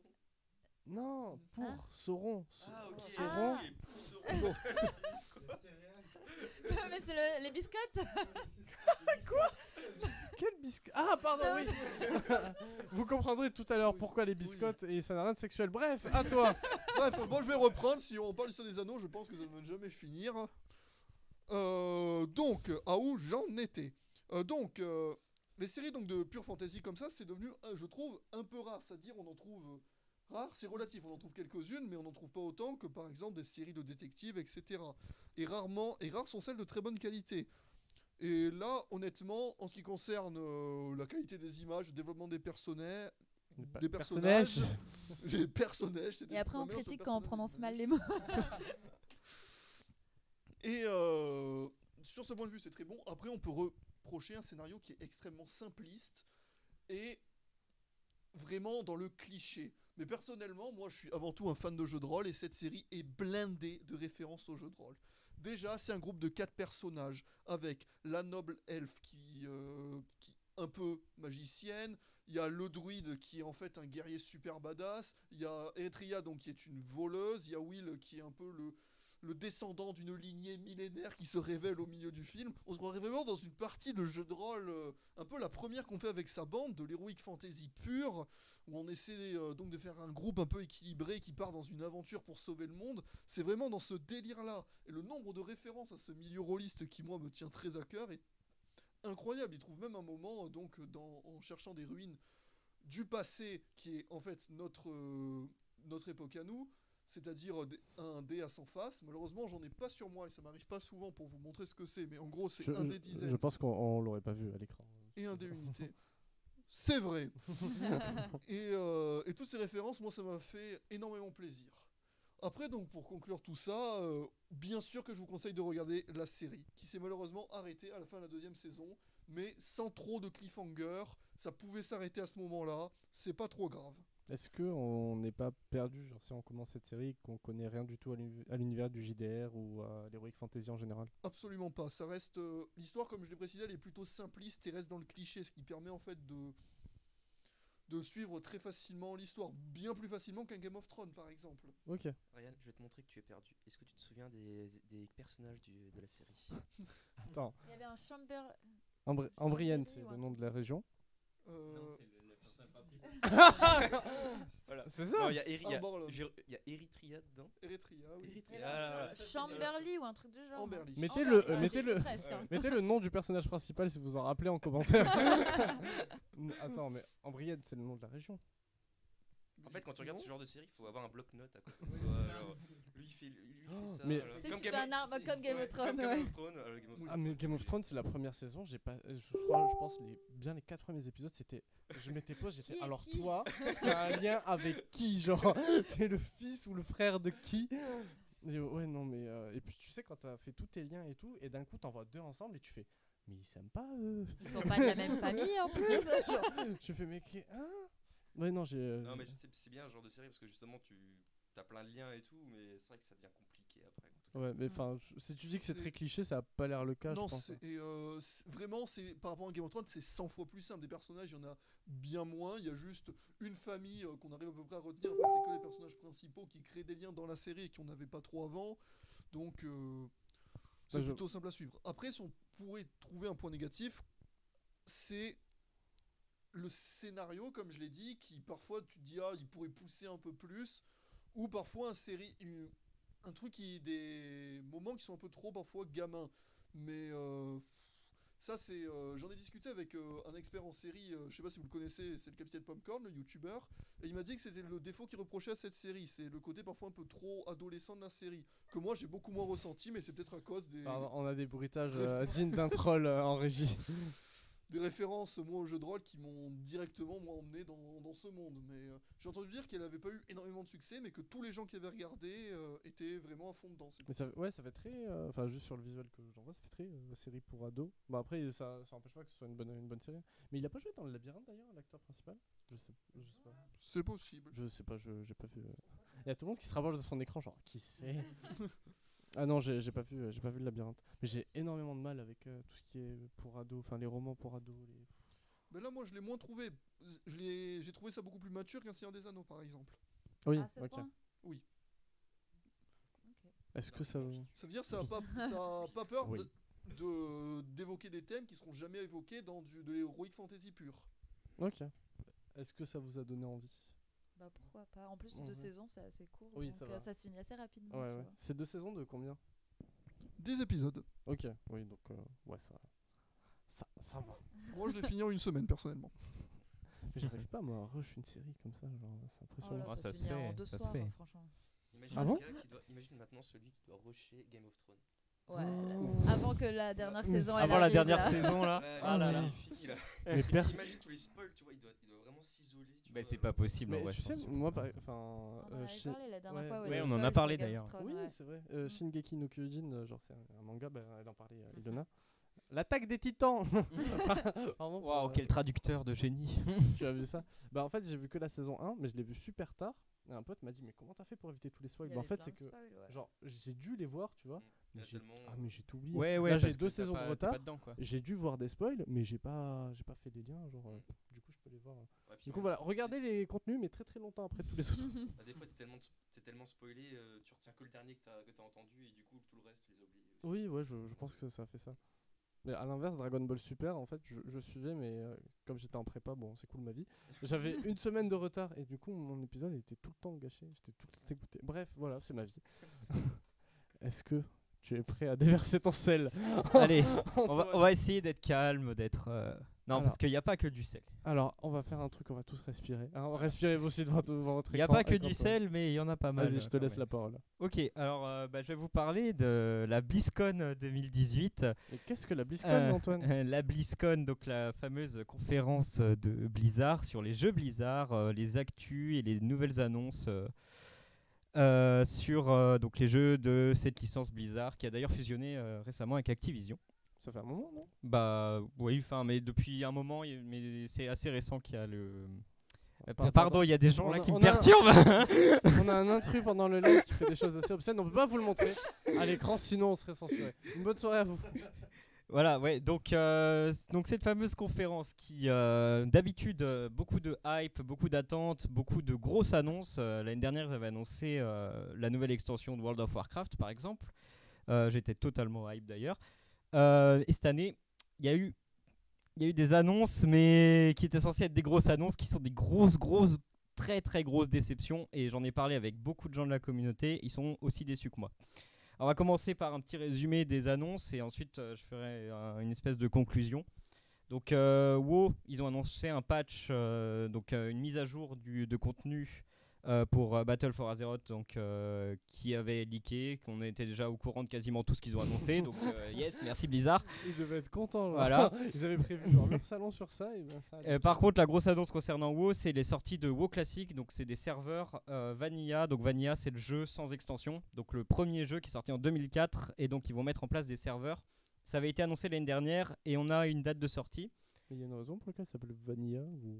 Non, pour Hein Sauron. Ah, ok. Sauron. Les pourcerons. Mais c'est les biscottes. Quel biscuit? Ah, pardon, oui. Vous comprendrez tout à l'heure Oui, pourquoi les oui. biscottes et ça n'a rien de sexuel. Bref, à toi. Bref, bon, je vais reprendre. Si on parle du Seigneur des Anneaux, je pense que ça ne va jamais finir. Donc, à où j'en étais les séries donc, de pure fantasy comme ça, c'est devenu, je trouve, un peu rare. C'est-à-dire, on en trouve rare, c'est relatif. On en trouve quelques-unes, mais on n'en trouve pas autant que, par exemple, des séries de détectives, etc. Et rares sont celles de très bonne qualité. Et là, honnêtement, en ce qui concerne la qualité des images, le développement des personnages, des personnages, les personnages. c'est Et après, ma on mère, ce critique quand on personnage, prononce c'est mal les mots. Et sur ce point de vue, c'est très bon. Après, on peut reprocher un scénario qui est extrêmement simpliste et vraiment dans le cliché. Mais personnellement, moi, je suis avant tout un fan de jeux de rôle et cette série est blindée de références aux jeux de rôle. Déjà, c'est un groupe de 4 personnages avec la noble elfe qui un peu magicienne. Il y a le druide qui est en fait un guerrier super badass. Il y a Eritrea donc qui est une voleuse. Il y a Will qui est un peu le descendant d'une lignée millénaire qui se révèle au milieu du film. On se croirait vraiment dans une partie de jeu de rôle, un peu la première qu'on fait avec sa bande, de l'heroic fantasy pure, où on essaie donc de faire un groupe un peu équilibré qui part dans une aventure pour sauver le monde. C'est vraiment dans ce délire-là. Et le nombre de références à ce milieu rôliste qui, moi, me tient très à cœur est incroyable. Il trouve même un moment, donc, en cherchant des ruines du passé, qui est en fait notre époque à nous, c'est-à-dire un dé à 100 faces. Malheureusement, j'en ai pas sur moi et ça m'arrive pas souvent pour vous montrer ce que c'est, mais en gros, c'est un dé dizaine Je pense qu'on l'aurait pas vu à l'écran. et un dé unité. C'est vrai. Et toutes ces références, moi, ça m'a fait énormément plaisir. Après, donc, pour conclure tout ça, bien sûr que je vous conseille de regarder la série, qui s'est malheureusement arrêtée à la fin de la 2e saison, mais sans trop de cliffhanger. Ça pouvait s'arrêter à ce moment-là, c'est pas trop grave. Est-ce qu'on n'est pas perdu, genre si on commence cette série, qu'on connaît rien du tout à l'univers du JDR ou à l'Heroic Fantasy en général? Absolument pas. Ça reste l'histoire, comme je l'ai précisé, elle est plutôt simpliste et reste dans le cliché, ce qui permet en fait de suivre très facilement l'histoire, bien plus facilement qu'un Game of Thrones par exemple. Ok. Ryan, je vais te montrer que tu es perdu. Est-ce que tu te souviens des personnages de la série? Attends, Il y avait un Chamber. Ambrienne, Chambéry c'est ou le un nom truc. de la région. Voilà. C'est Non, ça. il y a Amberlon. il y a Eritrea dedans. Eritrea, oui. Il y Eritrea. avait Ah, un Chamberlain ou un truc du genre. Amberly. Mettez-le, Amberley, mettez-le. presque, hein. Mettez le nom du personnage principal si vous en rappelez en commentaire. Attends, mais Ambrienne, c'est le nom de la région. En fait, quand tu regardes Non. ce genre de série, il faut avoir un bloc-notes à côté de toi. Genre, lui, il fait ça. mais- alors, C'est que tu fais un arbre comme Game of Thrones. Comme ouais. Game of Thrones. Game of Ah Thrones. mais Game of Thrones c'est la première saison, j'ai pas je pense bien les 4 premiers épisodes c'était je m'étais pause, j'étais Qui est alors qui toi t'as un lien avec qui, genre t'es le fils ou le frère de qui? Et ouais non mais et puis tu sais quand t'as fait tous tes liens et tout et d'un coup t'en vois deux ensemble et tu fais mais ils s'aiment pas eux. Ils sont pas de la même famille en plus. Je fais mais hein? Ouais non j'ai Non, mais c'est bien ce genre de série parce que justement, tu as plein de liens et tout, mais c'est vrai que ça devient compliqué après. ouais mais enfin si tu dis que c'est très cliché ça a pas l'air le cas Non, je pense. vraiment, par rapport à Game of Thrones, c'est 100 fois plus simple. Des personnages, il y en a bien moins. Il y a juste une famille qu'on arrive à peu près à retenir. Après, c'est que les personnages principaux qui créent des liens dans la série et qu'on n'avait pas trop avant. Donc, c'est Ouais, je- plutôt simple à suivre. Après, si on pourrait trouver un point négatif, c'est le scénario, comme je l'ai dit, qui parfois tu te dis, ah, il pourrait pousser un peu plus. Ou parfois, un truc des moments qui sont un peu trop parfois gamins. Mais ça, c'est. J'en ai discuté avec un expert en série, je sais pas si vous le connaissez, c'est le Capitaine Popcorn, le youtubeur, et il m'a dit que c'était le défaut qu'il reprochait à cette série, c'est le côté parfois un peu trop adolescent de la série, que moi j'ai beaucoup moins ressenti, mais c'est peut-être à cause Pardon, on a des bruitages Bref. dignes d'un troll en régie. des références, moi, au jeu de rôle qui m'ont directement, moi, emmené dans ce monde. Mais j'ai entendu dire qu'elle avait pas eu énormément de succès, mais que tous les gens qui avaient regardé étaient vraiment à fond dedans. C'est Mais pour ça, ouais, ça fait très. Enfin, juste sur le visuel que j'en vois, ça fait très série pour ados. Bon, après, ça empêche pas que ce soit une bonne série. Mais il a pas joué dans le labyrinthe d'ailleurs, l'acteur principal? Je sais pas. C'est possible. Je sais pas, j'ai pas vu. Il y a tout le monde qui se rapproche de son écran, genre, qui c'est? Ah non, j'ai pas vu le labyrinthe. Mais j'ai énormément de mal avec tout ce qui est pour ados, enfin les romans pour ados. Mais là, moi, je l'ai moins trouvé. J'ai trouvé ça beaucoup plus mature qu'un Seigneur des Anneaux, par exemple. Oui, À ce ok. point. Oui. Ok. Est-ce que ça. Ça veut dire que ça a pas peur Oui. d'évoquer des thèmes qui seront jamais évoqués dans de l'heroic fantasy pur. Ok. Est-ce que ça vous a donné envie? Bah pourquoi pas. En plus, Ouais. 2 saisons, c'est assez court. Oui, donc ça va. ça se finit assez rapidement. Ouais, tu ouais. vois. C'est 2 saisons de combien? 10 épisodes. Ok, oui, donc ouais, ça va. Moi, je l'ai fini en une semaine, personnellement. Mais j'arrive pas moi à rush une série comme ça, genre c'est Oh impressionnant. là, Ah, ça ça se se finit en fait, 2 ça se soirs, fait. hein, franchement. Imagine, Ah le bon gars imagine maintenant celui qui doit rusher Game of Thrones. Ouais, Oh. avant que la dernière Mais saison c'est- elle Avant la arrive, dernière là. saison là. Ouais, Ah là il là. est fini, là. Mais personne. Imagine tous les spoils, tu vois, il doit vraiment s'isoler. tu Bah, vois, c'est pas possible en Mais vrai. tu je sais, pense. moi, enfin, On en avait Shin- parlé la dernière ouais. fois. Ouais, les on en a spoils parlé, sur Game of d'ailleurs. Thrones, oui, ouais. c'est vrai. Shingeki no Kyojin, genre c'est un manga, bah, elle en parlait, Ilona. L'attaque des titans. Pardon pour, Waouh, quel traducteur de génie. tu as vu ça? Bah en fait j'ai vu que la saison 1, mais je l'ai vu super tard. Et un pote m'a dit mais comment t'as fait pour éviter tous les spoils? Il y Bah en avait fait plein c'est de que spoils, ouais. genre j'ai dû les voir, tu vois. Il y Mais a j'ai- tellement. Ah mais j'ai tout oublié. Ouais, ouais. Là j'ai parce 2 que t'as saisons de pas- t'es retard. pas dedans, quoi. J'ai dû voir des spoils, mais j'ai pas fait les liens, genre du coup je peux les voir. Ouais, puis Du coup même, voilà, regardez les contenus mais très très longtemps après tous les autres. bah, des fois, t'es tellement spoilé, tu retiens que le dernier que t'as entendu et du coup, tout le reste, tu les oublies. aussi. Oui, ouais, je pense que ça a fait ça. Mais à l'inverse, Dragon Ball Super, en fait, je suivais, mais comme j'étais en prépa, bon, c'est cool ma vie. J'avais une semaine de retard et du coup, mon épisode était tout le temps gâché. J'étais tout le temps dégoûté. Bref, voilà, c'est ma vie. Est-ce que tu es prêt à déverser ton sel? Allez, on Antoine va essayer d'être calme, d'être. Non, Alors. parce qu'il n'y a pas que du sel. Alors, on va faire un truc, on va tous respirer. Hein, respirez vous aussi devant votre Il n'y a écran pas que avec du Antoine. sel, mais il y en a pas mal. Vas-y, je te quand laisse même. la parole. Ok, alors bah, je vais vous parler de la BlizzCon 2018. Et qu'est-ce que la BlizzCon, Antoine? La BlizzCon, donc la fameuse conférence de Blizzard sur les jeux Blizzard, les actus et les nouvelles annonces sur donc les jeux de cette licence Blizzard qui a d'ailleurs fusionné récemment avec Activision. Ça fait un moment, non? Bah oui, enfin, mais depuis un moment, mais c'est assez récent qu'il y a Pardon, il y a des gens là qui me a- perturbent. On a un intrus pendant le live qui fait des choses assez obscènes. On peut pas vous le montrer à l'écran, sinon on serait censuré. Une bonne soirée à vous. Voilà, ouais, donc cette fameuse conférence qui, d'habitude, beaucoup de hype, beaucoup d'attentes, beaucoup de grosses annonces. L'année dernière, j'avais annoncé la nouvelle extension de World of Warcraft, par exemple. J'étais totalement hype d'ailleurs. Et cette année, il y a eu des annonces, mais qui étaient censées être des grosses annonces, qui sont des grosses, très très grosses déceptions. Et j'en ai parlé avec beaucoup de gens de la communauté, ils sont aussi déçus que moi. Alors, on va commencer par un petit résumé des annonces et ensuite je ferai une espèce de conclusion. Donc WoW, ils ont annoncé un patch, une mise à jour de contenu pour Battle for Azeroth, qui avait leaké, qu'on était déjà au courant de quasiment tout ce qu'ils ont annoncé. Donc yes, merci Blizzard. Ils devaient être contents. Genre. Voilà. Ils avaient prévu genre, leur salon sur ça. Et ben, ça a Par contre, la grosse annonce concernant WoW, c'est les sorties de WoW Classic. Donc c'est des serveurs Vanilla. Donc Vanilla, c'est le jeu sans extension. Donc le premier jeu qui est sorti en 2004. Et donc ils vont mettre en place des serveurs. Ça avait été annoncé l'année dernière et on a une date de sortie. il y a une raison pour laquelle ça s'appelle Vanilla ou...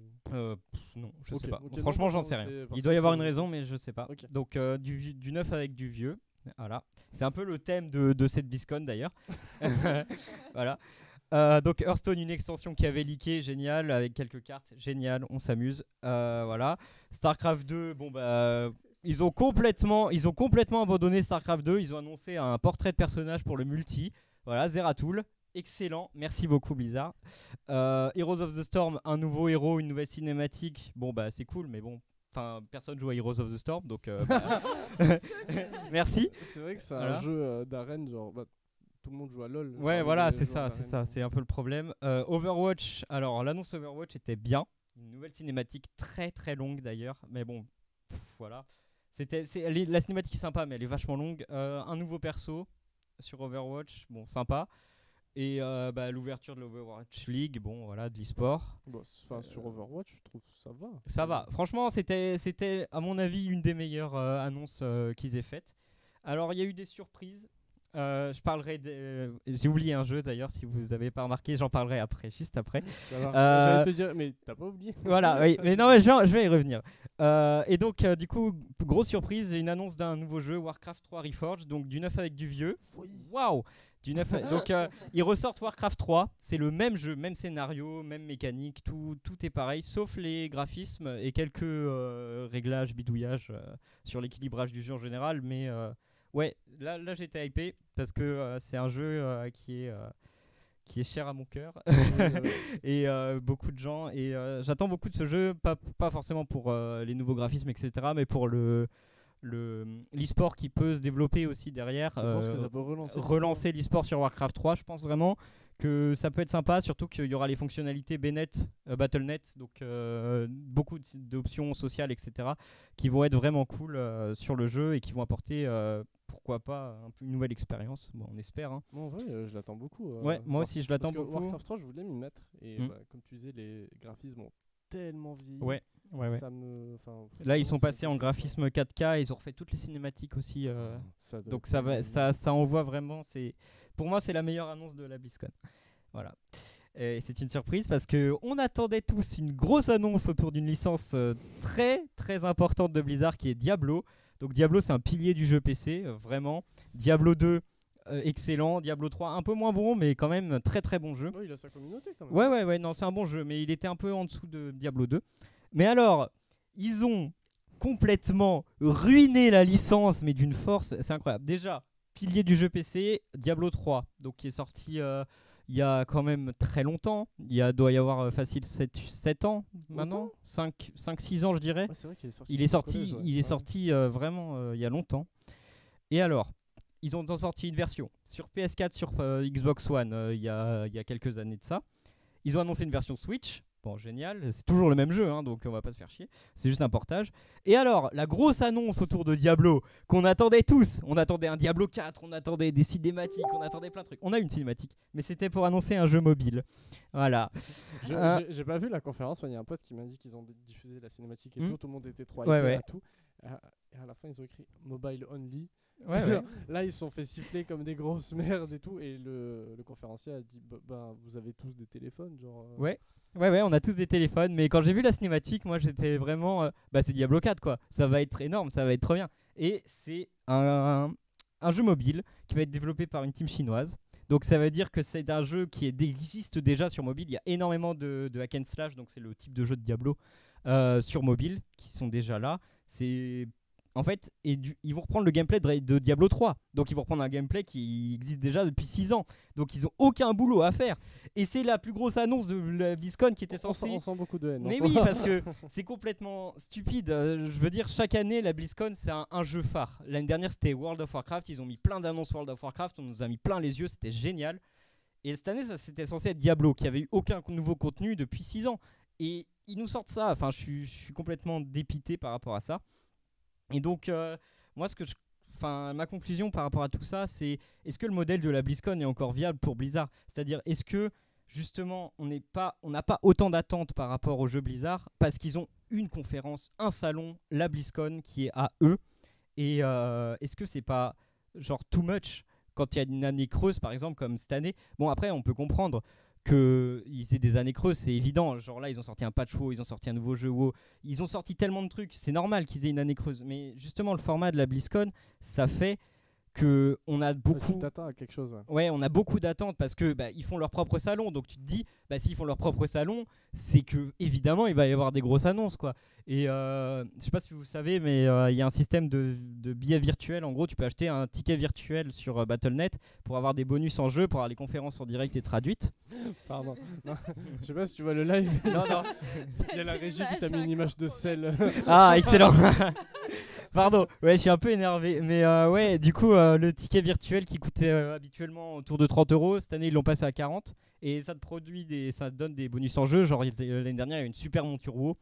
Non, je Ok, sais pas. ok, Franchement, non, j'en non, sais rien. c'est parce Il doit y que avoir une je- raison, mais je sais pas. Ok. Donc du neuf avec du vieux. Voilà. C'est un peu le thème de cette BlizzCon d'ailleurs. Voilà. Donc Hearthstone, une extension qui avait leaké, génial, avec quelques cartes, génial, on s'amuse. Voilà. StarCraft 2, bon bah ils ont complètement abandonné StarCraft 2. Ils ont annoncé un portrait de personnage pour le multi. Voilà, Zeratul. Excellent, merci beaucoup Blizzard. Heroes of the Storm, un nouveau héros, une nouvelle cinématique. Bon bah c'est cool, mais bon, enfin personne joue à Heroes of the Storm, donc merci. C'est vrai que c'est Voilà. un jeu d'arène, genre bah, tout le monde joue à LoL. Ouais, Enfin, voilà, les c'est joueurs ça, d'arène. c'est un peu le problème. Overwatch, alors l'annonce Overwatch était bien, une nouvelle cinématique très très longue d'ailleurs, mais bon, voilà. La cinématique est sympa, mais elle est vachement longue. Un nouveau perso sur Overwatch, bon, sympa. Et l'ouverture de l'Overwatch League, bon, voilà, de l'e-sport. Bon, enfin, sur Overwatch, je trouve ça va. Ça va. Franchement, c'était à mon avis une des meilleures annonces qu'ils aient faites. Alors, il y a eu des surprises. Je parlerai j'ai oublié un jeu d'ailleurs, si vous n'avez pas remarqué, j'en parlerai après, juste après. Ça va. J'allais te dire, mais t'as pas oublié. Voilà, oui, mais non, mais je vais y revenir. Et donc, du coup, grosse surprise, une annonce d'un nouveau jeu, Warcraft 3 Reforged, donc du neuf avec du vieux. Waouh! Du neuf. Donc, ils ressortent Warcraft 3, c'est le même jeu, même scénario, même mécanique, tout est pareil, sauf les graphismes et quelques réglages, bidouillages sur l'équilibrage du jeu en général, mais ouais, là j'étais hypé parce que c'est un jeu qui est cher à mon cœur et beaucoup de gens, et j'attends beaucoup de ce jeu, pas forcément pour les nouveaux graphismes etc, mais pour l'e-sport qui peut se développer aussi derrière. Je pense que ça peut relancer. Relancer l'e-sport sur Warcraft 3, je pense vraiment que ça peut être sympa, surtout qu'il y aura les fonctionnalités BNet, BattleNet, donc beaucoup d'options sociales, etc., qui vont être vraiment cool sur le jeu et qui vont apporter, pourquoi pas, une nouvelle expérience. Bon, on espère. Hein. Moi, en vrai, je l'attends beaucoup. Ouais, moi aussi, je l'attends Parce que beaucoup. Warcraft 3, je voulais m'y mettre. Et Mm. comme tu disais, les graphismes ont tellement vieilli. Ouais. Ça me... enfin, Là, ils vraiment, sont ça passés me en fait graphisme 4K, ils ont refait toutes les cinématiques aussi. Ça doit Donc être ça tellement envoie vraiment. Pour moi, c'est la meilleure annonce de la BlizzCon. Voilà. Et c'est une surprise parce que on attendait tous une grosse annonce autour d'une licence très très importante de Blizzard qui est Diablo. Donc Diablo, c'est un pilier du jeu PC, vraiment. Diablo 2, excellent. Diablo 3, un peu moins bon, mais quand même très très bon jeu. Ouais, il a sa communauté quand même. Ouais, non, c'est un bon jeu, mais il était un peu en dessous de Diablo 2. Mais alors, ils ont complètement ruiné la licence, mais d'une force, c'est incroyable. Déjà, pilier du jeu PC, Diablo 3, donc qui est sorti il y a quand même très longtemps. Doit y avoir facile 7 ans maintenant, 5-6 ans je dirais. Ouais, c'est vrai qu'il est sorti. Il est sur le sorti, collège, ouais. il est Ouais. sorti vraiment il y a longtemps. Et alors, ils ont sorti une version sur PS4, sur Xbox One il y a quelques années de ça. Ils ont annoncé une version Switch. Bon, génial. C'est toujours le même jeu, hein, donc on va pas se faire chier. C'est juste un portage. Et alors, la grosse annonce autour de Diablo qu'on attendait tous. On attendait un Diablo 4, on attendait des cinématiques, on attendait plein de trucs. On a une cinématique, mais c'était pour annoncer un jeu mobile. Voilà. J'ai pas vu la conférence, mais il y a un pote qui m'a dit qu'ils ont diffusé la cinématique et Mm. tout le monde était trop Ouais, hypé ouais. à tout. et à la fin ils ont écrit mobile only. Ouais, ouais. Genre, là ils se sont fait siffler comme des grosses merdes et tout, et le conférencier a dit vous avez tous des téléphones genre. Ouais. Ouais, on a tous des téléphones, mais quand j'ai vu la cinématique, moi j'étais vraiment. C'est Diablo 4 quoi. Ça va être énorme, ça va être trop bien. Et c'est un jeu mobile qui va être développé par une team chinoise. Donc ça veut dire que c'est un jeu qui existe déjà sur mobile. Il y a énormément de hack and slash, donc c'est le type de jeu de Diablo sur mobile qui sont déjà là. C'est en fait, ils vont reprendre le gameplay de Diablo 3. Donc ils vont reprendre un gameplay qui existe déjà depuis 6 ans. Donc ils ont aucun boulot à faire. Et c'est la plus grosse annonce de la BlizzCon qui était censée... On sent beaucoup de haine. Mais oui, parce que c'est complètement stupide. Je veux dire, chaque année, la BlizzCon, c'est un jeu phare. L'année dernière, c'était World of Warcraft. Ils ont mis plein d'annonces World of Warcraft. On nous a mis plein les yeux. C'était génial. Et cette année, c'était censé être Diablo, qui avait eu aucun nouveau contenu depuis 6 ans. Et ils nous sortent ça. Enfin, je suis complètement dépité par rapport à ça. Et donc, moi, ma conclusion par rapport à tout ça, c'est est-ce que le modèle de la BlizzCon est encore viable pour Blizzard ? C'est-à-dire, est-ce que justement, on n'a pas autant d'attentes par rapport aux jeux Blizzard parce qu'ils ont une conférence, un salon, la BlizzCon qui est à eux. Et est-ce que c'est pas genre too much quand il y a une année creuse, par exemple, comme cette année ? Bon, après, on peut comprendre qu'ils aient des années creuses, c'est évident. Genre là, ils ont sorti un patch WoW, ils ont sorti un nouveau jeu WoW, ils ont sorti tellement de trucs, c'est normal qu'ils aient une année creuse. Mais justement, le format de la BlizzCon, ça fait que on a beaucoup. Tu t'attends à quelque chose. Ouais, on a beaucoup d'attentes parce que ils font leur propre salon. Donc tu te dis, s'ils font leur propre salon, c'est que évidemment il va y avoir des grosses annonces quoi. Et je sais pas si vous savez, mais il y a un système de billets virtuels. En gros, tu peux acheter un ticket virtuel sur Battle.net pour avoir des bonus en jeu, pour avoir les conférences en direct et traduites. Pardon. Non, je sais pas si tu vois le live. Non. Il y a la régie qui t'a mis une image de sel. Ah, excellent. Pardon, ouais, je suis un peu énervé. Mais ouais, du coup, le ticket virtuel qui coûtait habituellement autour de 30 €, cette année ils l'ont passé à 40. Et ça te donne des bonus en jeu. Genre l'année dernière, il y a une super monture WoW.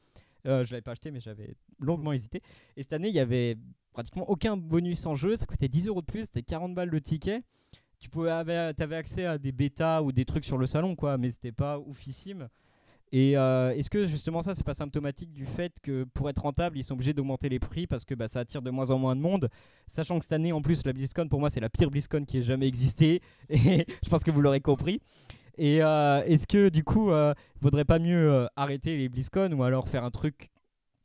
Je l'avais pas acheté, mais j'avais longuement hésité. Et cette année, il y avait pratiquement aucun bonus en jeu. Ça coûtait 10 € de plus, c'était 40 balles le ticket. T'avais accès à des bêtas ou des trucs sur le salon, quoi, mais c'était pas oufissime. Et est-ce que justement ça, c'est pas symptomatique du fait que pour être rentable, ils sont obligés d'augmenter les prix parce que ça attire de moins en moins de monde, sachant que cette année, en plus, la BlizzCon, pour moi, c'est la pire BlizzCon qui ait jamais existé. Et je pense que vous l'aurez compris. Et est-ce que du coup, vaudrait pas mieux arrêter les BlizzCon ou alors faire un truc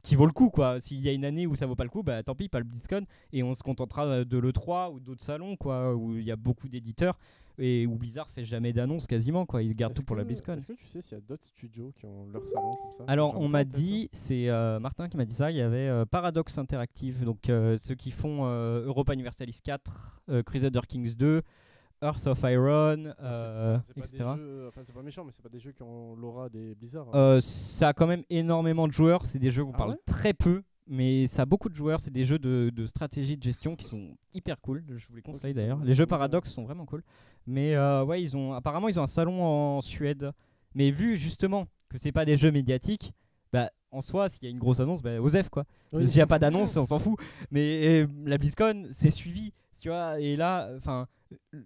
qui vaut le coup quoi. S'il y a une année où ça vaut pas le coup, tant pis, pas le BlizzCon et on se contentera de l'E3 ou d'autres salons quoi, où il y a beaucoup d'éditeurs et où Blizzard fait jamais d'annonce quasiment quoi. Ils gardent tout pour la BlizzCon. Est-ce que tu sais s'il y a d'autres studios qui ont leur salon comme ça ? Alors on m'a dit, c'est Martin qui m'a dit ça, il y avait Paradox Interactive, donc ceux qui font Europa Universalis 4, Crusader Kings 2, Earth of Iron, etc. C'est pas méchant, mais c'est pas des jeux qui ont l'aura des Blizzard. Ça a quand même énormément de joueurs. C'est des jeux où on parle très peu, mais ça a beaucoup de joueurs. C'est des jeux de stratégie de gestion qui sont hyper cool. Je vous les conseille d'ailleurs. Les jeux Paradox sont vraiment cool. Mais ouais, apparemment ils ont un salon en Suède. Mais vu justement que c'est pas des jeux médiatiques, en soi, s'il y a une grosse annonce, Osef quoi. Oui. S'il n'y a pas d'annonce, on s'en fout. Mais la BlizzCon, c'est suivi. Tu vois, et là,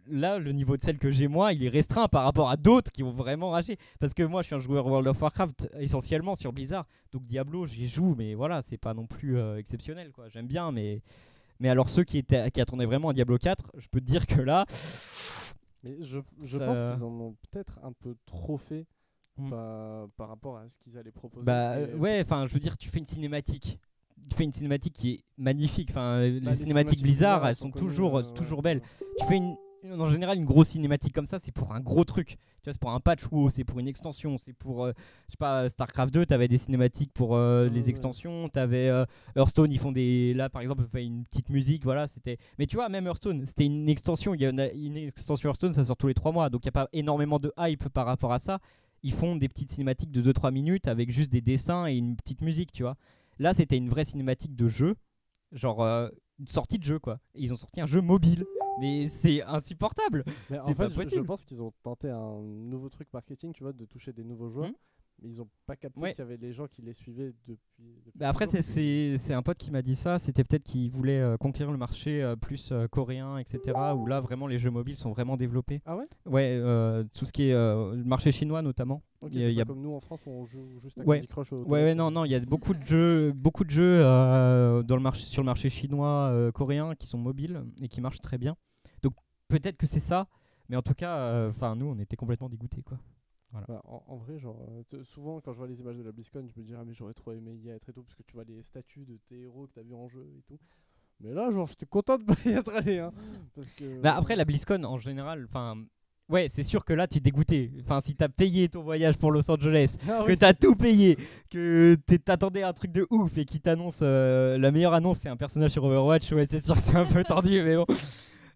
le niveau de celle que j'ai moi, il est restreint par rapport à d'autres qui ont vraiment raché. Parce que moi, je suis un joueur World of Warcraft essentiellement sur Blizzard. Donc Diablo, j'y joue, mais voilà, c'est pas non plus exceptionnel, quoi. J'aime bien, mais alors ceux qui attendaient vraiment à Diablo 4, je peux te dire que là... Mais je pense qu'ils en ont peut-être un peu trop fait par rapport à ce qu'ils allaient proposer. Ouais, enfin, je veux dire, tu fais une cinématique. Qui est magnifique. Enfin, les cinématiques Blizzard, elles sont toujours belles. Tu fais en général une grosse cinématique comme ça, c'est pour un gros truc. Tu vois, c'est pour un patch WoW, c'est pour une extension, c'est pour je sais pas, StarCraft 2, t'avais des cinématiques pour les extensions, t'avais Hearthstone, ils font là par exemple, ils font une petite musique, voilà, c'était. Mais tu vois, même Hearthstone, c'était une extension, il y a une extension Hearthstone, ça sort tous les 3 mois, donc il y a pas énormément de hype par rapport à ça. Ils font des petites cinématiques de 2-3 minutes avec juste des dessins et une petite musique, tu vois. Là, c'était une vraie cinématique de jeu, genre une sortie de jeu, quoi. Et ils ont sorti un jeu mobile, mais c'est insupportable. Mais c'est en fait, pas possible. je pense qu'ils ont tenté un nouveau truc marketing, tu vois, de toucher des nouveaux joueurs. mais ils ont pas capté Ouais. qu'il y avait les gens qui les suivaient depuis Bah après, toujours. c'est un pote qui m'a dit ça. C'était peut-être qu'il voulait conquérir le marché plus coréen, etc. Où là, vraiment, les jeux mobiles sont vraiment développés. Ah ouais. Ouais, tout ce qui est le marché chinois notamment. Ok, Il y a- c'est il y pas a- comme nous en France où on joue juste à Ouais. Candy Crush. Ouais, non, il y a beaucoup de jeux dans le marché, sur le marché chinois, coréen qui sont mobiles et qui marchent très bien. Donc peut-être que c'est ça, mais en tout cas, enfin nous, on était complètement dégoûtés, quoi. Bah, en vrai, genre, souvent quand je vois les images de la BlizzCon, je me dis ah mais j'aurais trop aimé y être et tout, parce que tu vois les statues de tes héros que t'as vu en jeu et tout. Mais là, genre, j'étais content de pas y être allé, hein, parce que. Bah après, la BlizzCon en général, enfin. Ouais, c'est sûr que là, tu es dégoûté. Enfin, si t'as payé ton voyage pour Los Angeles, Ah que oui. t'as tout payé, que t'attendais un truc de ouf et qui t'annonce la meilleure annonce, c'est un personnage sur Overwatch, ouais, c'est sûr que c'est un peu tendu, mais bon.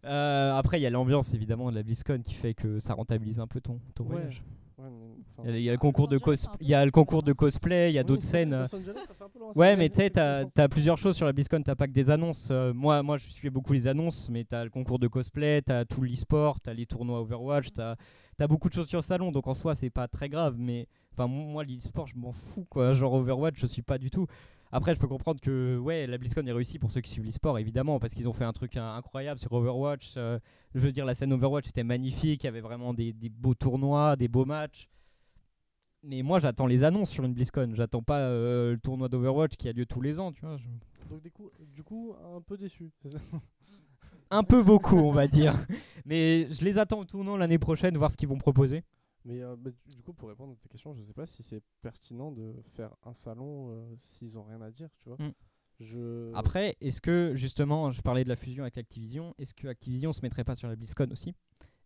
Après, il y a l'ambiance évidemment de la BlizzCon qui fait que ça rentabilise un peu ton Ouais. voyage. Ouais, mais, enfin, Il y a le Ah, concours de Los Angeles, c'est un peu il y a le plus concours de quand même, cosplay, il y a oui, d'autres scènes. Los Angeles, ça fait un peu loin, Ouais, c'est mais vrai, tu sais, effectivement. t'as plusieurs choses sur la BlizzCon, t'as pas que des annonces. Moi, je suis beaucoup les annonces, mais t'as le concours de cosplay, t'as tout l'e-sport, t'as les tournois Overwatch, t'as beaucoup de choses sur le salon, donc en soi, c'est pas très grave. Mais enfin, moi, l'e-sport, je m'en fous, quoi. Genre Overwatch, je suis pas du tout. Après, je peux comprendre que ouais, la BlizzCon est réussie pour ceux qui suivent l'e-sport, évidemment, parce qu'ils ont fait un truc incroyable sur Overwatch. Je veux dire, la scène Overwatch était magnifique, il y avait vraiment des beaux tournois, des beaux matchs. Mais moi, j'attends les annonces sur une BlizzCon. J'attends pas le tournoi d'Overwatch qui a lieu tous les ans, tu vois. Donc, du coup, un peu déçu. C'est ça. Un peu beaucoup, on va dire. Mais je les attends au tournant l'année prochaine, voir ce qu'ils vont proposer. Mais bah, du coup, pour répondre à ta question, je sais pas si c'est pertinent de faire un salon s'ils ont rien à dire, tu vois. Mm. Après, est-ce que, justement, je parlais de la fusion avec Activision, est-ce que Activision se mettrait pas sur la BlizzCon aussi?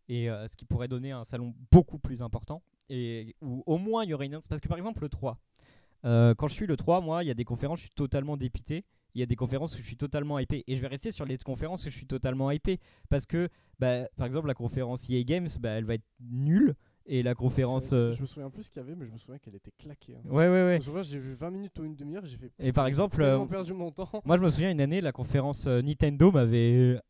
Et ce qui pourrait donner un salon beaucoup plus important. Et où au moins il y aurait une. Parce que par exemple, le 3. Quand je suis le 3, moi, il y a des conférences, je suis totalement dépité. Il y a des conférences où je suis totalement hypé. Et je vais rester sur les conférences où je suis totalement hypé. Parce que, bah, par exemple, la conférence EA Games, bah, elle va être nulle. Et la conférence. Je me souviens plus ce qu'il y avait, mais je me souviens qu'elle était claquée. Hein. Ouais. Je me souviens, j'ai vu 20 minutes ou une demi-heure, j'ai fait. Et par exemple, j'ai tellement perdu mon temps. moi, je me souviens une année, la conférence Nintendo m'avait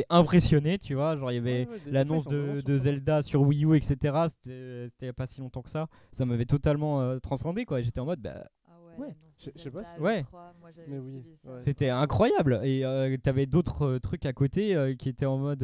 impressionné, tu vois. Genre, il y avait l'annonce de Zelda sur Wii U, etc. C'était il y a pas si longtemps que ça. Ça m'avait totalement transcendé, quoi. Et j'étais en mode, bah. Ah Ouais. l'annonce de Je sais pas Zelda, si- le Ouais. 3, moi j'avais Mais oui, suivi ça. ouais. C'était incroyable. Et t'avais d'autres trucs à côté qui étaient en mode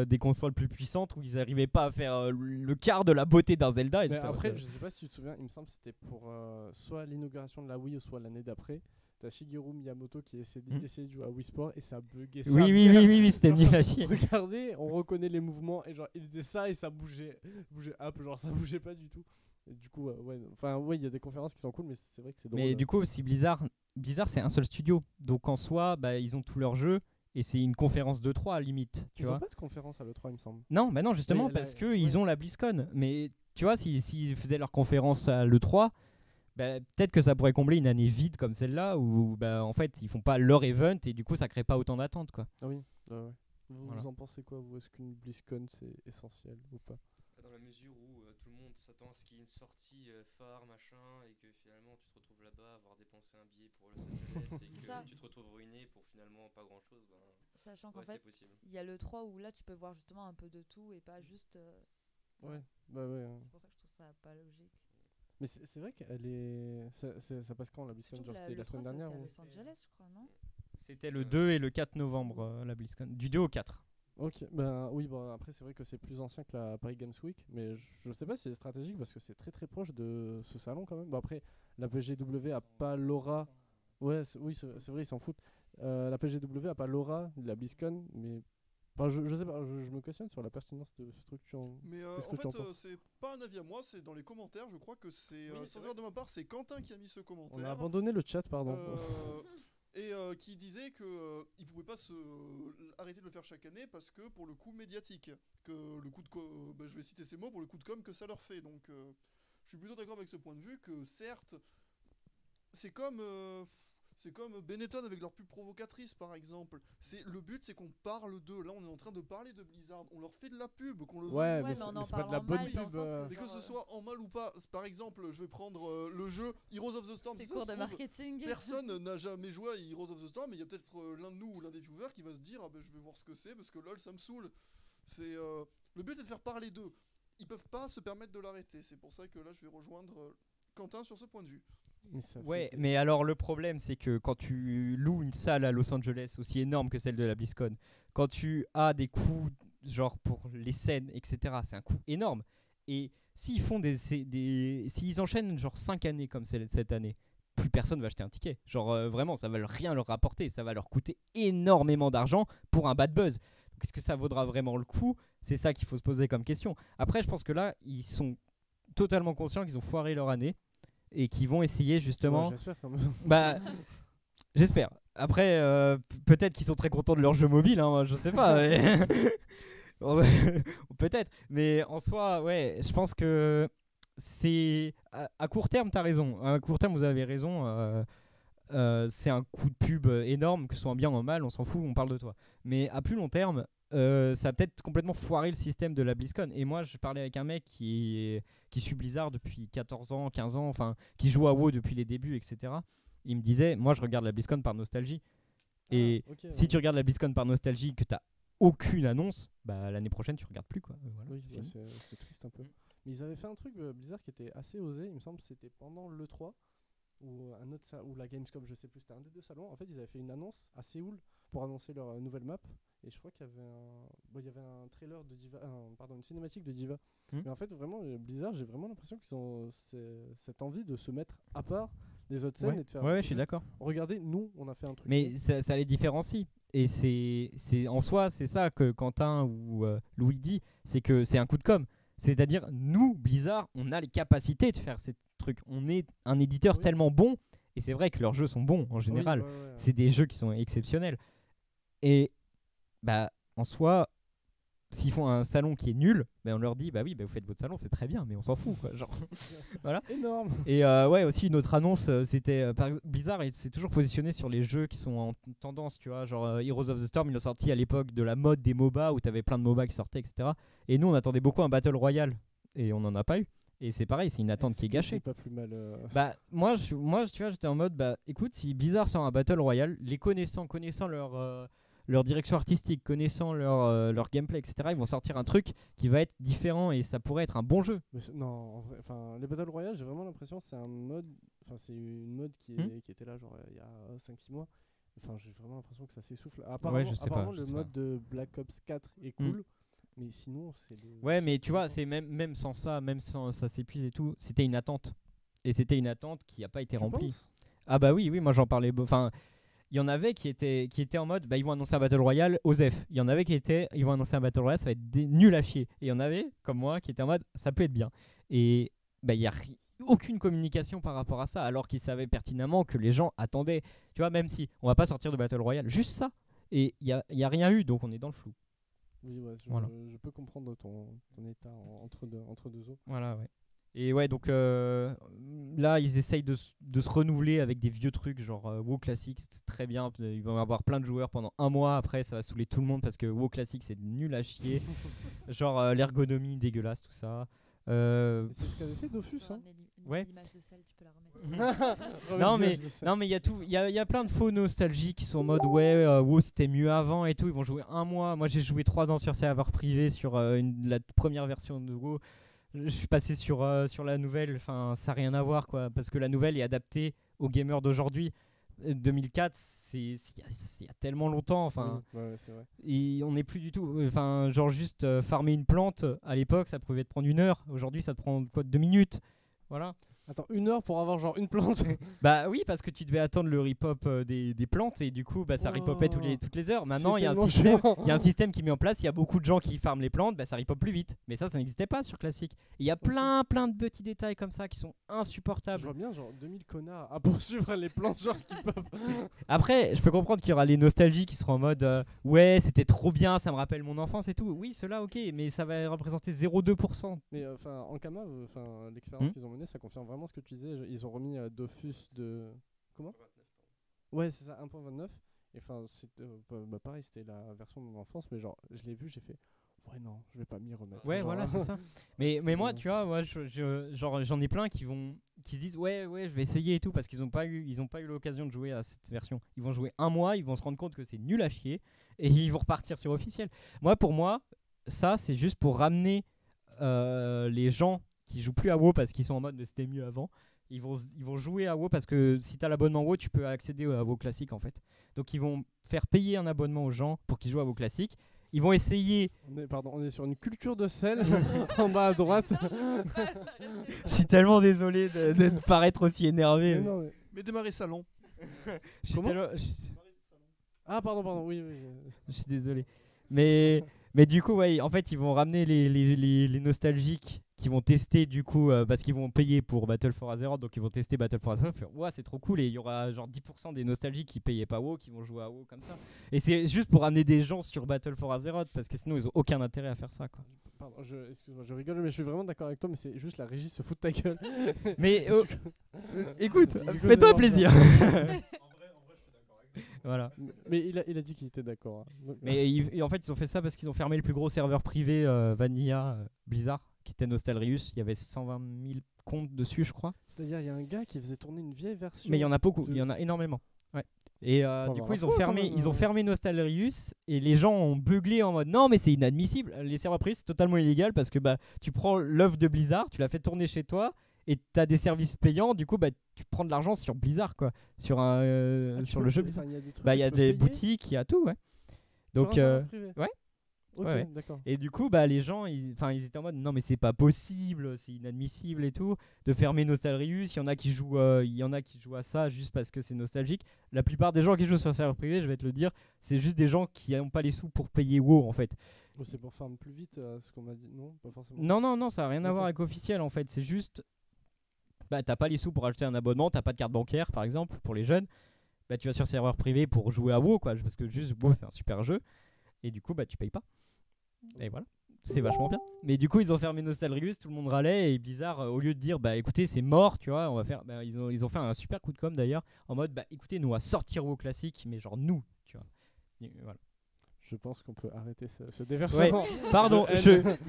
des consoles plus puissantes où ils arrivaient pas à faire le quart de la beauté d'un Zelda. Et Mais j'étais en après, mode, je sais pas si tu te souviens, il me semble que c'était pour soit l'inauguration de la Wii ou soit l'année d'après. T'as Shigeru Miyamoto qui essayait de jouer à Wii Sport et ça buguait. oui, c'était nul à chier. Regardez, on reconnaît les mouvements et genre il faisait ça et ça bougeait hop, genre ça bougeait pas du tout. Et du coup, ouais, il y a des conférences qui sont cool, mais c'est vrai que c'est drôle. Mais du coup, si Blizzard c'est un seul studio. Donc en soi, bah, ils ont tous leurs jeux et c'est une conférence de 3 à limite. Tu ils vois ont pas de conférence à l'E3, il me semble. Non, bah non, justement, Mais là, parce que ouais. ils ont la BlizzCon. Mais tu vois, s'ils faisaient leur conférence à l'E3, bah, peut-être que ça pourrait combler une année vide comme celle-là où bah, en fait ils font pas leur event et du coup ça crée pas autant d'attentes, quoi. Ah oui, ouais. Vous Voilà. en pensez quoi, vous? Est-ce qu'une BlizzCon c'est essentiel ou pas? Dans la mesure où tout le monde s'attend à ce qu'il y ait une sortie phare, machin, et que finalement tu te retrouves là-bas à avoir dépensé un billet pour Los Angeles et que ça. tu te retrouves ruiné pour finalement pas grand-chose, ben, Sachant qu'en ouais, fait, c'est possible. il y a le 3 où là tu peux voir justement un peu de tout et pas juste. Ouais, bah ouais. C'est pour ça que je trouve ça pas logique. Mais c'est vrai qu'elle est. Ça passe quand la BlizzCon? Surtout Genre que c'était la 3, semaine c'est dernière aussi à ou... Los Angeles, je crois, non? C'était le 2 et le 4 novembre la BlizzCon. Du 2 au 4. Ok, ben oui, bon, après c'est vrai que c'est plus ancien que la Paris Games Week, mais je sais pas si c'est stratégique parce que c'est très très proche de ce salon quand même. Bon, après, la PGW a pas l'aura. Ouais, oui, c'est vrai, ils s'en foutent. La PGW a pas l'aura de la BlizzCon, mais. Enfin, je sais pas, je me questionne sur la pertinence de ce truc. Mais Qu'est-ce en que tu en fait, penses? c'est pas un avis à moi, c'est dans les commentaires. Je crois que c'est, Oui, c'est sans vrai. erreur de ma part, c'est Quentin qui a mis ce commentaire. On a abandonné le chat, pardon. Et qui disait que il pouvait pas arrêter de le faire chaque année parce que pour le coup médiatique, que le coup de je vais citer ces mots, pour le coup de com que ça leur fait. Donc je suis plutôt d'accord avec ce point de vue que certes c'est comme Benetton avec leur pub provocatrice par exemple. Le but c'est qu'on parle d'eux. Là on est en train de parler de Blizzard. On leur fait de la pub, qu'on le Ouais, veuille. mais on en c'est pas de parle la en bonne mal, dans le pub. sens que Mais que genre, ce soit en mal ou pas, par exemple, je vais prendre le jeu Heroes of the Storm. c'est Si ça cours se de trouve, marketing. personne n'a jamais joué à Heroes of the Storm, mais il y a peut-être l'un de nous ou l'un des viewers qui va se dire ah ben je vais voir ce que c'est parce que lol ça me saoule. Le but est de faire parler d'eux. Ils peuvent pas se permettre de l'arrêter. C'est pour ça que là je vais rejoindre Quentin sur ce point de vue. Mais ça Ouais, fait- mais alors le problème, c'est que quand tu loues une salle à Los Angeles aussi énorme que celle de la BlizzCon, quand tu as des coûts genre pour les scènes, etc., c'est un coût énorme. Et s'ils font s'ils enchaînent genre 5 années comme cette année, plus personne va acheter un ticket. Genre vraiment, ça va rien leur rapporter, ça va leur coûter énormément d'argent pour un bad buzz. Donc est-ce que ça vaudra vraiment le coup? C'est ça qu'il faut se poser comme question. Après, je pense que là, ils sont totalement conscients qu'ils ont foiré leur année et qu'ils vont essayer justement. Ouais, j'espère quand même. Bah, j'espère. Après, peut-être qu'ils sont très contents de leur jeu mobile, hein, moi, je sais pas. Mais peut-être. Mais en soi, ouais, je pense que c'est. À court terme, t'as raison. À court terme, vous avez raison. C'est un coup de pub énorme, que ce soit en bien ou en mal, on s'en fout, on parle de toi. Mais à plus long terme, ça a peut-être complètement foiré le système de la BlizzCon. Et moi, je parlais avec un mec qui suit Blizzard depuis 14 ans, 15 ans, enfin, qui joue à WoW depuis les débuts, etc. Il me disait, moi, je regarde la BlizzCon par nostalgie. Et Ah, ok, si ouais. tu regardes la BlizzCon par nostalgie, que t'as aucune annonce, bah l'année prochaine, tu regardes plus, quoi. Voilà, Oui, c'est bah, fini. c'est triste un peu. Mais ils avaient fait un truc Blizzard qui était assez osé, il me semble que c'était pendant l'E3 ou un autre ou la Gamescom, je sais plus, c'était un des deux salons. En fait, ils avaient fait une annonce à Séoul pour annoncer leur nouvelle map et je crois qu'il y avait il y avait un trailer de Diva, pardon, une cinématique de Diva. Hmm. Mais en fait, vraiment Blizzard, j'ai vraiment l'impression qu'ils ont cette envie de se mettre à part des autres scènes Ouais, et de faire ouais, je suis juste, d'accord. regardez, nous, on a fait un truc. Mais ça les différencie. Et c'est en soi, c'est ça que Quentin ou Louis dit, c'est que c'est un coup de com'. C'est-à-dire, nous, Blizzard, on a les capacités de faire ces trucs. On est un éditeur Oui. tellement bon, et c'est vrai que leurs jeux sont bons en Oui, général. ouais, ouais. C'est des jeux qui sont exceptionnels. Et bah, en soi, s'ils font un salon qui est nul, bah, on leur dit, bah oui, bah, vous faites votre salon, c'est très bien, mais on s'en fout, quoi. Genre. Énorme. Et ouais, aussi une autre annonce, c'était par exemple, Blizzard, il s'est toujours positionné sur les jeux qui sont en tendance, tu vois, genre Heroes of the Storm, ils l'ont sorti à l'époque de la mode des MOBA où t'avais plein de MOBA qui sortaient, etc. Et nous, on attendait beaucoup un Battle Royale et on n'en a pas eu. Et c'est pareil, c'est une attente qui est gâchée. C'est pas plus mal. Bah moi, tu vois, j'étais en mode, bah écoute, si Blizzard sort un Battle Royale, les connaissant leur direction artistique, connaissant leur gameplay, etc., ils vont sortir un truc qui va être différent et ça pourrait être un bon jeu. Mais non, en vrai, enfin, les Battle Royale, j'ai vraiment l'impression que c'est un mode, enfin, c'est une mode qui était là genre il y a 5-6 mois. Enfin, j'ai vraiment l'impression que ça s'essouffle. Apparemment, je sais pas, apparemment je le sais mode de Black Ops 4 est cool, mais sinon, c'est le. Ouais, mais c'est tu vois, tout c'est même sans ça, même sans ça s'épuise et tout, c'était une attente. Et c'était une attente qui n'a pas été Tu remplie. penses Ah bah oui, moi j'en parlais. Enfin, il y en avait qui étaient en mode, bah ils vont annoncer un Battle Royale, OSEF. Il y en avait qui étaient, ils vont annoncer un Battle Royale, ça va être nul à chier. Et il y en avait, comme moi, qui étaient en mode, ça peut être bien. Et bah il y a aucune communication par rapport à ça, alors qu'ils savaient pertinemment que les gens attendaient. Tu vois, même si on va pas sortir de Battle Royale, juste ça. Et il y a rien eu, donc on est dans le flou. Oui, ouais, Voilà. je peux comprendre ton état entre deux eaux. Voilà, ouais. Et ouais, donc là, ils essayent de se renouveler avec des vieux trucs, genre WoW Classic, c'est très bien. Ils vont avoir plein de joueurs pendant un mois. Après, ça va saouler tout le monde parce que WoW Classic, c'est nul à chier. Genre l'ergonomie dégueulasse, tout ça. Mais c'est ce qu'avait fait Dofus, Tu peux hein. ramener Ouais. l'image de sel, tu peux la remettre. Non, mais il y a tout, il y a plein de faux nostalgiques qui sont en mode ouais, WoW c'était mieux avant et tout. Ils vont jouer un mois. Moi, j'ai joué 3 ans sur serveur privé sur la première version de WoW. Je suis passé sur la nouvelle, enfin ça n'a rien à voir quoi, parce que la nouvelle est adaptée aux gamers d'aujourd'hui. 2004, c'est il y a tellement longtemps, enfin, Oui, ouais, c'est vrai. et on n'est plus du tout, enfin genre juste farmer une plante, à l'époque ça pouvait te prendre 1 heure, aujourd'hui ça te prend quoi, 2 minutes, voilà. Attends, 1 heure pour avoir genre une plante. Bah oui, parce que tu devais attendre le rip-hop des plantes et du coup bah, ça rip-upait toutes les heures. Maintenant il y a C'est tellement il y a un système qui met en place, il y a beaucoup de gens qui farment les plantes, bah, ça rip-up plus vite. Mais ça n'existait pas sur Classic. Il y a plein de petits détails comme ça qui sont Je insupportables. vois bien genre 2000 connards à poursuivre les plantes genre qui peuvent. Après, je peux comprendre qu'il y aura les nostalgies qui seront en mode ouais, c'était trop bien, ça me rappelle mon enfance et tout. Oui, cela ok, mais ça va représenter 0,2%. Mais enfin, en Kama, l'expérience Hmm. qu'ils ont menée, ça confirme vraiment ce que tu disais. Ils ont remis Dofus de. Comment Ouais, c'est ça, 1.29. Et enfin, pareil, c'était la version de mon enfance, mais genre, je l'ai vu, j'ai fait. Ouais, non, je vais pas m'y remettre. Ouais, Genre, voilà, c'est ça. Mais c'est moi, bon. tu vois, genre, j'en ai plein qui se disent ouais, je vais essayer et tout parce qu'ils ont pas eu l'occasion de jouer à cette version. Ils vont jouer un mois, ils vont se rendre compte que c'est nul à chier et ils vont repartir sur officiel. Pour moi, ça, c'est juste pour ramener les gens qui jouent plus à WoW parce qu'ils sont en mode mais c'était mieux avant. Ils vont jouer à WoW parce que si tu as l'abonnement WoW, tu peux accéder à WoW classique en fait. Donc ils vont faire payer un abonnement aux gens pour qu'ils jouent à WoW classique. Ils vont essayer. On est sur une culture de sel en bas à droite. Je suis tellement désolé de paraître aussi énervé. Mais non, mais- Mais démarrer salon. Je suis Comment tellement- Ah, pardon, oui. je suis désolé. Mais du coup, ouais, en fait, ils vont ramener les nostalgiques qui vont tester du coup, parce qu'ils vont payer pour Battle for Azeroth, donc ils vont tester Battle for Azeroth. Faire, ouais, c'est trop cool, et il y aura genre 10% des nostalgiques qui payaient pas WoW, qui vont jouer à WoW comme ça. Et c'est juste pour ramener des gens sur Battle for Azeroth, parce que sinon ils ont aucun intérêt à faire ça, quoi. Pardon, excuse-moi, je rigole, mais je suis vraiment d'accord avec toi, mais c'est juste la régie se fout de ta gueule. Mais écoute, Du coup, fais-toi c'est bon. plaisir. En vrai, je suis d'accord avec toi. Voilà. Mais il a dit qu'il était d'accord. Hein. Donc, Mais en fait, ils ont fait ça parce qu'ils ont fermé le plus gros serveur privé Vanilla Blizzard, qui était Nostalrius. Il y avait 120 000 comptes dessus, je crois. c'est-à-dire, il y a un gars qui faisait tourner une vieille version. Mais il y en a beaucoup, de- il y en a énormément. Ouais. Et Faut du avoir coup, un fou, quand même, ils ont fermé Nostalrius et les gens ont beuglé en mode non, mais c'est inadmissible. Les serveurs privés, c'est totalement illégal parce que bah, tu prends l'œuvre de Blizzard, tu la fais tourner chez toi et tu as des services payants. Du coup, bah, tu prends de l'argent sur Blizzard, quoi. Sur, Ah, tu sur peux le jeu payer- Blizzard. enfin, il y a des trucs Bah, que il y a tu peux des payer boutiques, il y a tout, ouais. sur Donc, un serveur privé. ouais. Ok, Ouais. d'accord. Et du coup, bah, les gens, ils étaient en mode non, mais c'est pas possible, c'est inadmissible et tout, de fermer Nostalrius. Il y en a qui jouent à ça juste parce que c'est nostalgique. La plupart des gens qui jouent sur un serveur privé, je vais te le dire, c'est juste des gens qui n'ont pas les sous pour payer WoW en fait. Bon, c'est pour farm plus vite, ce qu'on m'a dit. Non, pas forcément. Non, ça n'a rien à Ok. voir avec officiel en fait. C'est juste, bah, t'as pas les sous pour acheter un abonnement, t'as pas de carte bancaire par exemple pour les jeunes. Bah, tu vas sur serveur privé pour jouer à WoW, quoi, parce que juste WoW c'est un super jeu. Et du coup, bah, tu payes pas. Et voilà. C'est vachement bien. Mais du coup, ils ont fermé Nostalrius, tout le monde râlait et Blizzard, au lieu de dire bah écoutez, c'est mort, tu vois, on va faire. Bah, ils ont fait un super coup de com d'ailleurs, en mode bah écoutez, nous on va sortir WoW classique, mais genre nous, tu vois. Et voilà. Je pense qu'on peut arrêter ce déversement. Pardon,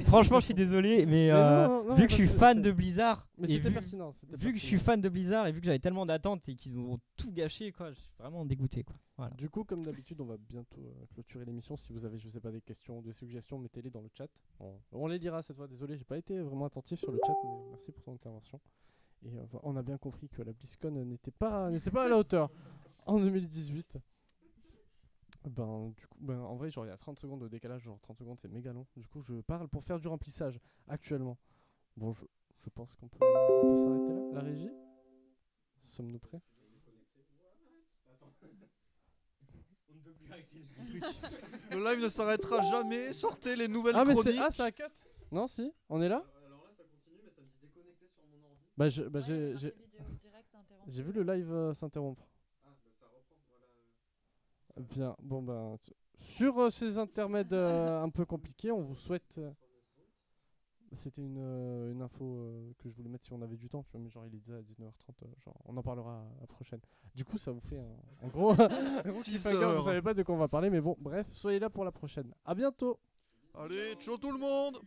franchement, je suis désolé, mais non, vu que je suis parce que fan c'est- de Blizzard, Mais et c'était vu, pertinent. vu que je suis fan de Blizzard et vu que j'avais tellement d'attentes et qu'ils ont tout gâché, quoi, je suis vraiment dégoûté, quoi. Voilà. Du coup, comme d'habitude, on va bientôt clôturer l'émission. Si vous avez, je sais pas, des questions, des suggestions, mettez-les dans le chat. On les lira cette fois. Désolé, j'ai pas été vraiment attentif sur le chat, mais merci pour ton intervention. Et on a bien compris que la BlizzCon n'était pas à la hauteur en 2018. Du coup, en vrai, genre il y a 30 secondes de décalage, genre 30 secondes c'est méga long. Du coup, je parle pour faire du remplissage actuellement. Bon, je pense qu'on peut s'arrêter là. La régie, sommes-nous prêts? Le live ne s'arrêtera jamais. Sortez les nouvelles Ah mais chroniques. c'est un cut. Non, si, on est là. Alors là, ça continue, mais ça me dit déconnecté sur mon ordi. Bah, Ouais, il y avait marqué vidéo direct, c'est interrompu. j'ai vu le live s'interrompre. Ah, bah ça reprend, voilà. Bien, bon ben, sur ces intermèdes un peu compliqués, on vous souhaite. C'était une info que je voulais mettre si on avait du temps, tu vois, mais genre il est déjà 19h30, genre on en parlera à la prochaine. Du coup, ça vous fait un gros, un gros cliffhanger, Teaser. vous savez pas de quoi on va parler, mais bon, bref, soyez là pour la prochaine. À bientôt! Allez, ciao tout le monde.